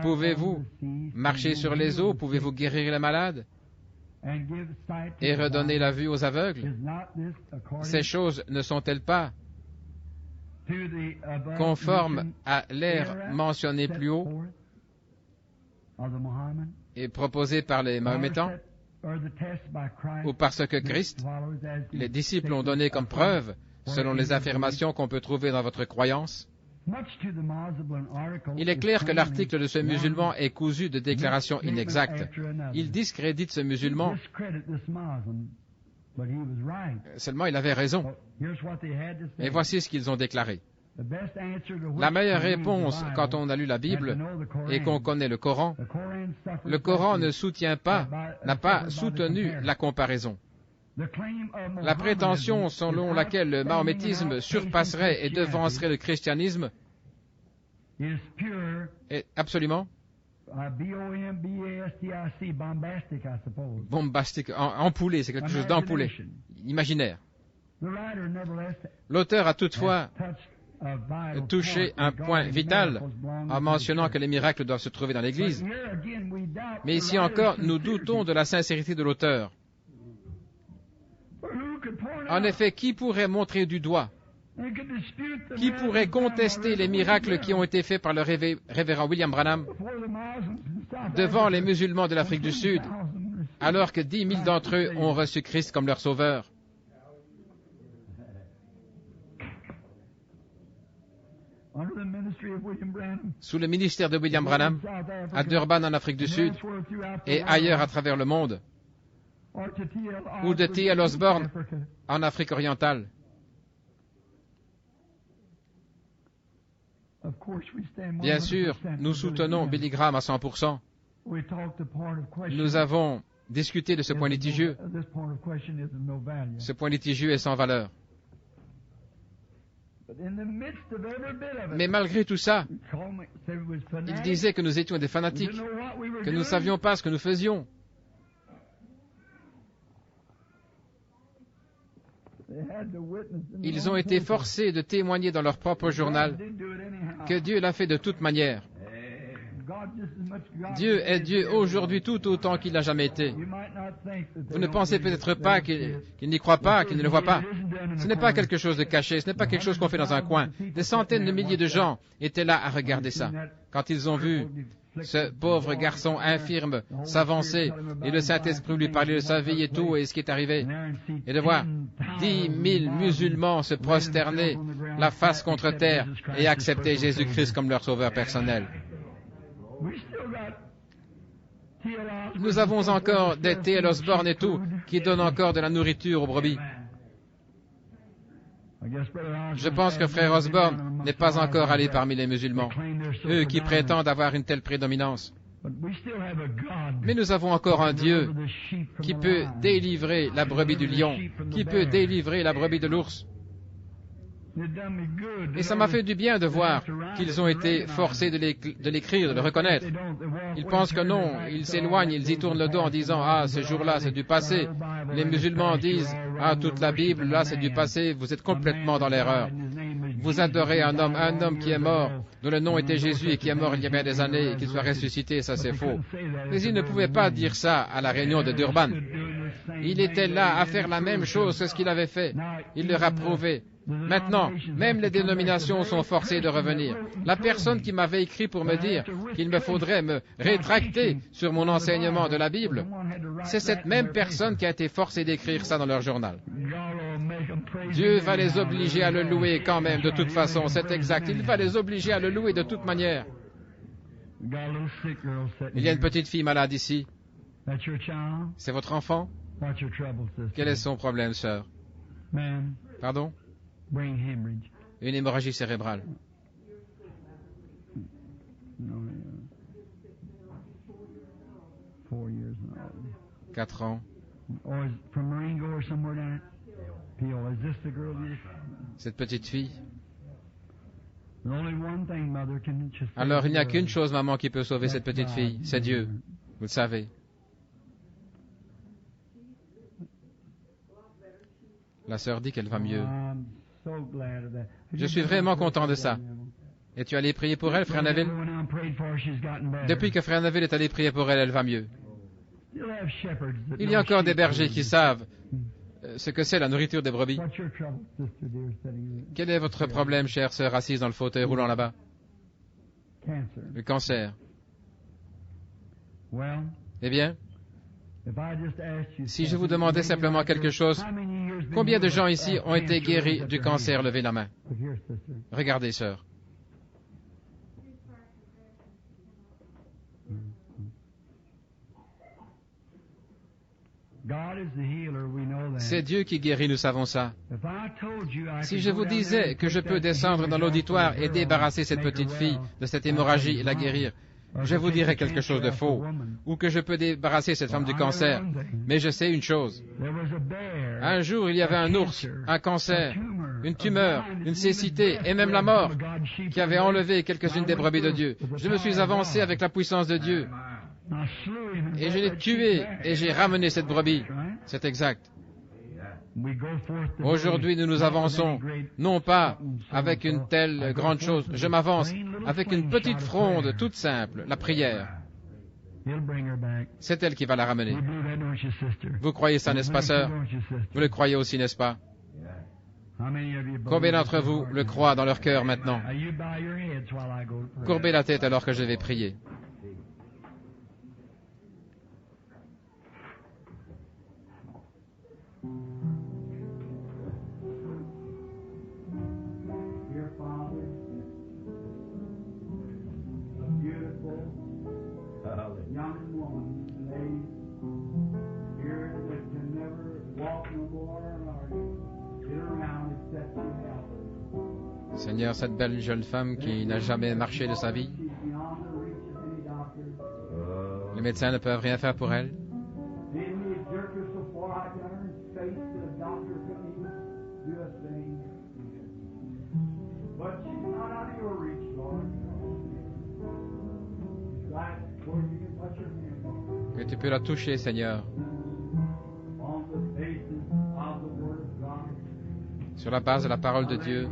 Pouvez-vous marcher sur les eaux? Pouvez-vous guérir les malades et redonner la vue aux aveugles? Ces choses ne sont-elles pas conformes à l'ère mentionnée plus haut et proposée par les Mahométans, ou parce que Christ, les disciples ont donné comme preuve, selon les affirmations qu'on peut trouver dans votre croyance? Il est clair que l'article de ce musulman est cousu de déclarations inexactes. Il discrédite ce musulman. Seulement, il avait raison. Et voici ce qu'ils ont déclaré. La meilleure réponse quand on a lu la Bible et qu'on connaît le Coran ne soutient pas, n'a pas soutenu la comparaison. La prétention selon laquelle le mahométisme surpasserait et devancerait le christianisme est absolument bombastique, ampoulé, c'est quelque chose d'ampoulé, imaginaire. L'auteur a toutefois touché un point vital en mentionnant que les miracles doivent se trouver dans l'Église. Mais ici encore, nous doutons de la sincérité de l'auteur. En effet, qui pourrait montrer du doigt? Qui pourrait contester les miracles qui ont été faits par le révérend William Branham devant les musulmans de l'Afrique du Sud, alors que 10 000 d'entre eux ont reçu Christ comme leur sauveur? Sous le ministère de William Branham, à Durban en Afrique du Sud et ailleurs à travers le monde, ou de T.L. Osborne en Afrique orientale. Bien sûr, nous soutenons Billy Graham à 100%. Nous avons discuté de ce point litigieux. Ce point litigieux est sans valeur. Mais malgré tout ça, il disait que nous étions des fanatiques, que nous ne savions pas ce que nous faisions. Ils ont été forcés de témoigner dans leur propre journal que Dieu l'a fait de toute manière. Dieu est Dieu aujourd'hui tout autant qu'il n'a jamais été. Vous ne pensez peut-être pas qu'il n'y croit pas, qu'il ne le voit pas. Ce n'est pas quelque chose de caché, ce n'est pas quelque chose qu'on fait dans un coin. Des centaines de milliers de gens étaient là à regarder ça. Quand ils ont vu ce pauvre garçon infirme s'avancer et le Saint-Esprit lui parler de sa vie et tout et ce qui est arrivé, et de voir 10 000 musulmans se prosterner la face contre terre et accepter Jésus-Christ comme leur sauveur personnel. Nous avons encore des T.L. Osborne et tout qui donnent encore de la nourriture aux brebis. Je pense que frère Osborne n'est pas encore allé parmi les musulmans, eux qui prétendent avoir une telle prédominance. Mais nous avons encore un Dieu qui peut délivrer la brebis du lion, qui peut délivrer la brebis de l'ours. Et ça m'a fait du bien de voir qu'ils ont été forcés de l'écrire, de le reconnaître. Ils pensent que non, ils s'éloignent, ils y tournent le dos en disant « Ah, ce jour-là, c'est du passé ». Les musulmans disent « Ah, toute la Bible, là, c'est du passé ». Vous êtes complètement dans l'erreur. Vous adorez un homme qui est mort, dont le nom était Jésus et qui est mort il y a bien des années, et qu'il soit ressuscité, ça c'est faux. Mais ils ne pouvaient pas dire ça à la réunion de Durban. Il était là à faire la même chose que ce qu'il avait fait. Il leur a prouvé. Maintenant, même les dénominations sont forcées de revenir. La personne qui m'avait écrit pour me dire qu'il me faudrait me rétracter sur mon enseignement de la Bible, c'est cette même personne qui a été forcée d'écrire ça dans leur journal. Dieu va les obliger à le louer quand même, de toute façon, c'est exact. Il va les obliger à le louer de toute manière. Il y a une petite fille malade ici. C'est votre enfant? Quel est son problème, sœur? Pardon? Une hémorragie cérébrale. 4 ans. Cette petite fille. Alors il n'y a qu'une chose, maman, qui peut sauver cette petite fille. C'est Dieu. Vous le savez. La sœur dit qu'elle va mieux. Je suis vraiment content de ça. Et tu es allé prier pour elle, frère Neville? Depuis que frère Neville est allé prier pour elle, elle va mieux. Il y a encore des bergers qui savent ce que c'est la nourriture des brebis. Quel est votre problème, chère sœur, assise dans le fauteuil roulant là-bas? Le cancer. Eh bien, si je vous demandais simplement quelque chose, combien de gens ici ont été guéris du cancer? Levez la main. Regardez, sœur. C'est Dieu qui guérit, nous savons ça. Si je vous disais que je peux descendre dans l'auditoire et débarrasser cette petite fille de cette hémorragie et la guérir, je vous dirais quelque chose de faux, ou que je peux débarrasser cette femme du cancer. Mais je sais une chose. Un jour, il y avait un ours, un cancer, une tumeur, une cécité et même la mort qui avait enlevé quelques-unes des brebis de Dieu. Je me suis avancé avec la puissance de Dieu et je l'ai tué et j'ai ramené cette brebis. C'est exact. Aujourd'hui, nous nous avançons, non pas avec une telle grande chose, je m'avance avec une petite fronde toute simple, la prière. C'est elle qui va la ramener. Vous croyez ça, n'est-ce pas, sœur? Vous le croyez aussi, n'est-ce pas? Combien d'entre vous le croient dans leur cœur maintenant? Courbez la tête alors que je vais prier. Seigneur, cette belle jeune femme qui n'a jamais marché de sa vie, les médecins ne peuvent rien faire pour elle. Que tu peux la toucher, Seigneur. Sur la base de la parole de Dieu,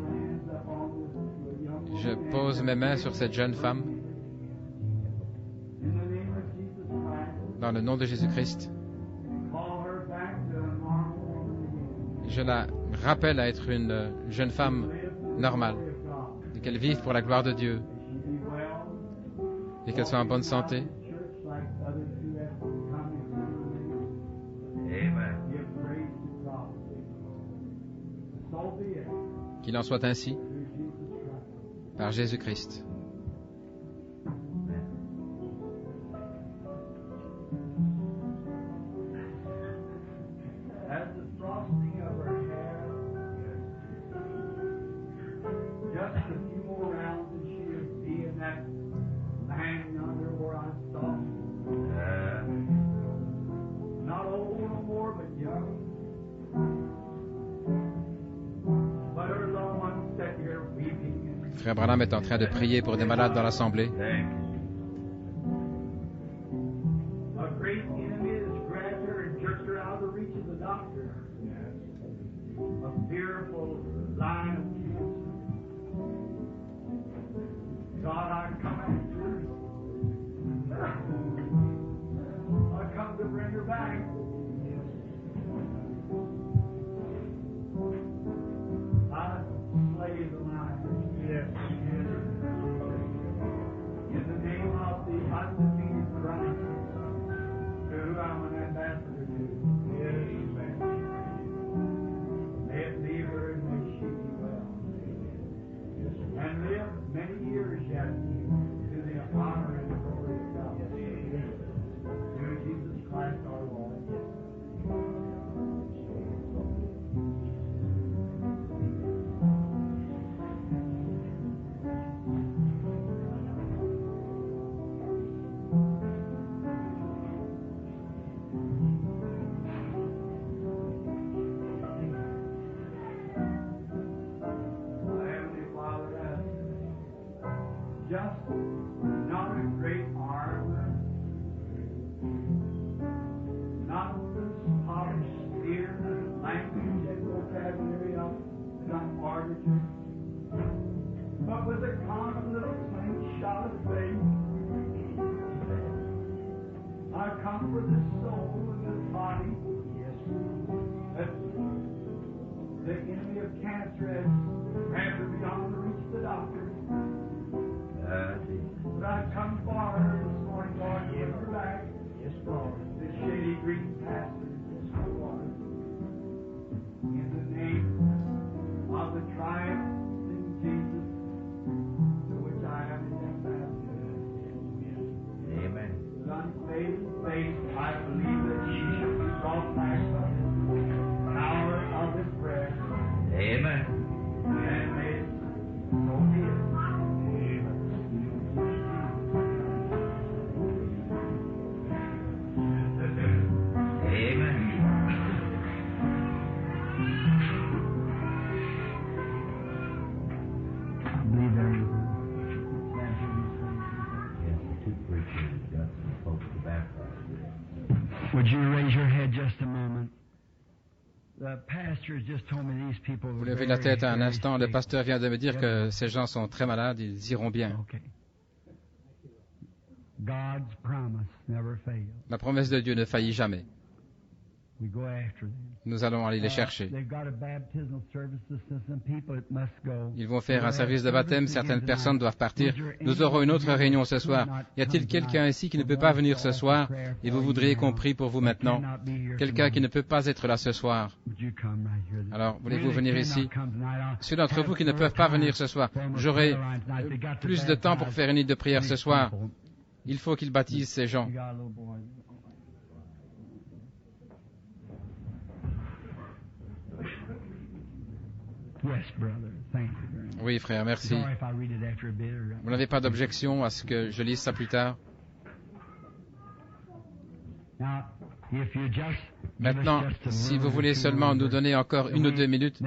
je pose mes mains sur cette jeune femme. Dans le nom de Jésus-Christ. Je la rappelle à être une jeune femme normale. Et qu'elle vive pour la gloire de Dieu. Et qu'elle soit en bonne santé. Qu'il en soit ainsi, par Jésus-Christ. Frère Branham est en train de prier pour des malades dans l'assemblée. Vous levez la tête un instant. Le pasteur vient de me dire que ces gens sont très malades. Ils iront bien. La promesse de Dieu ne faillit jamais. Nous allons aller les chercher. Ils vont faire un service de baptême. Certaines personnes doivent partir. Nous aurons une autre réunion ce soir. Y a-t-il quelqu'un ici qui ne peut pas venir ce soir et vous voudriez qu'on prie pour vous maintenant? Quelqu'un qui ne peut pas être là ce soir. Alors, voulez-vous venir ici? Ceux d'entre vous qui ne peuvent pas venir ce soir, j'aurai plus de temps pour faire une nuit de prière ce soir. Il faut qu'ils baptisent ces gens. Oui, frère, merci. Vous n'avez pas d'objection à ce que je lise ça plus tard? Maintenant, si vous voulez seulement nous donner encore 1 ou 2 minutes,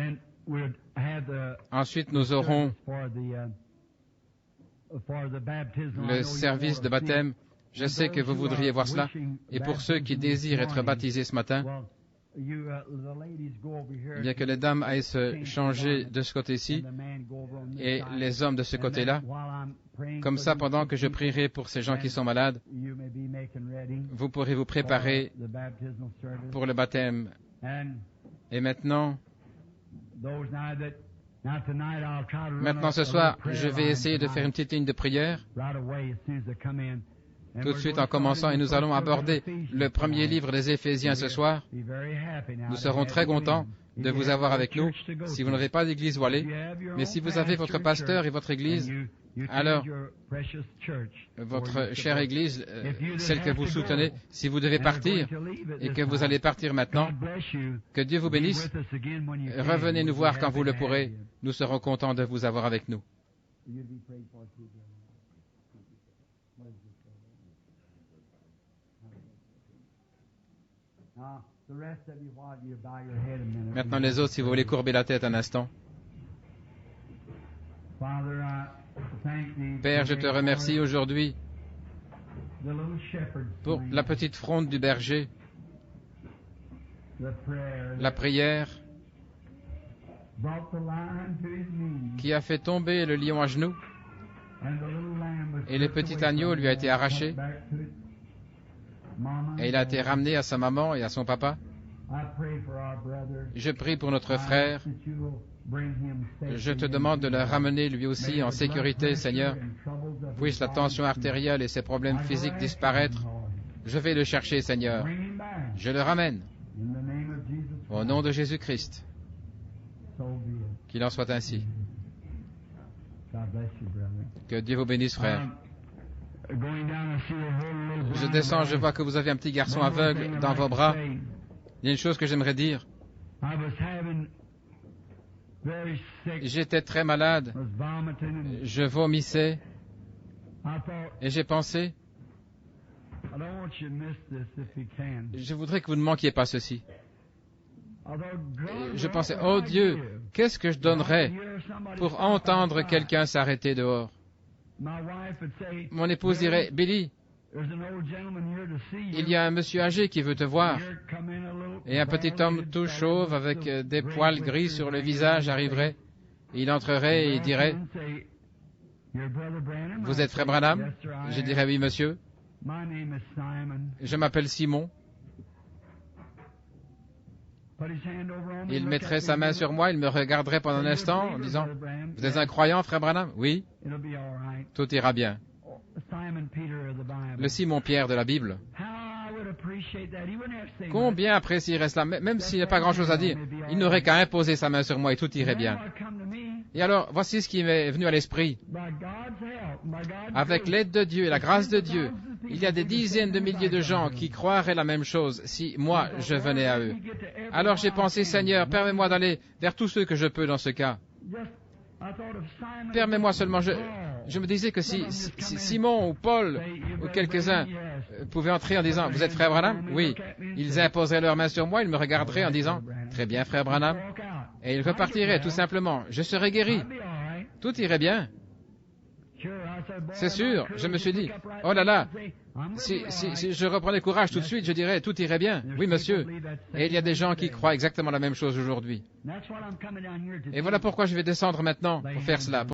ensuite nous aurons le service de baptême. Je sais que vous voudriez voir cela. Et pour ceux qui désirent être baptisés ce matin, bien que les dames aillent se changer de ce côté-ci et les hommes de ce côté-là, comme ça, pendant que je prierai pour ces gens qui sont malades, vous pourrez vous préparer pour le baptême. Et maintenant ce soir, je vais essayer de faire une petite ligne de prière tout de suite en commençant, et nous allons aborder le premier livre des Éphésiens ce soir. Nous serons très contents de vous avoir avec nous. Si vous n'avez pas d'église où aller, mais si vous avez votre pasteur et votre église, alors votre chère église, celle que vous soutenez, si vous devez partir et que vous allez partir maintenant, que Dieu vous bénisse. Revenez nous voir quand vous le pourrez. Nous serons contents de vous avoir avec nous. Maintenant les autres, si vous voulez courber la tête un instant. Père, je te remercie aujourd'hui pour la petite fronde du berger, la prière qui a fait tomber le lion à genoux et le petit agneau lui a été arraché et il a été ramené à sa maman et à son papa. Je prie pour notre frère. Je te demande de le ramener lui aussi en sécurité, Seigneur. Puisse la tension artérielle et ses problèmes physiques disparaître. Je vais le chercher, Seigneur. Je le ramène. Au nom de Jésus-Christ. Qu'il en soit ainsi. Que Dieu vous bénisse, frère. Je descends, je vois que vous avez un petit garçon aveugle dans vos bras. Il y a une chose que j'aimerais dire. J'étais très malade. Je vomissais. Et j'ai pensé, je voudrais que vous ne manquiez pas ceci. Je pensais, oh Dieu, qu'est-ce que je donnerais pour entendre quelqu'un s'arrêter dehors? Mon épouse dirait, Billy, il y a un monsieur âgé qui veut te voir. Et un petit homme tout chauve avec des poils gris sur le visage arriverait. Il entrerait et il dirait, vous êtes frère Branham? Je dirais, oui, monsieur. Je m'appelle Simon. Il mettrait sa main sur moi, il me regarderait pendant un instant en disant, vous êtes un croyant, frère Branham? Oui. Tout ira bien. Le Simon-Pierre de la Bible. Combien apprécierait cela, même s'il n'y a pas grand-chose à dire. Il n'aurait qu'à imposer sa main sur moi et tout irait bien. Et alors, voici ce qui m'est venu à l'esprit. Avec l'aide de Dieu et la grâce de Dieu, il y a des dizaines de milliers de gens qui croiraient la même chose si moi je venais à eux. Alors j'ai pensé, Seigneur, permets-moi d'aller vers tous ceux que je peux dans ce cas. Permets-moi seulement, je me disais que si Simon ou Paul ou quelques-uns pouvaient entrer en disant, vous êtes frère Branham? Oui. Ils imposeraient leurs mains sur moi, ils me regarderaient en disant, très bien frère Branham. Et ils repartiraient tout simplement. Je serais guéri. Tout irait bien. C'est sûr, je me suis dit, oh là là, si je reprenais courage tout de suite, je dirais, tout irait bien. Oui, monsieur. Et il y a des gens qui croient exactement la même chose aujourd'hui. Et voilà pourquoi je vais descendre maintenant pour faire cela.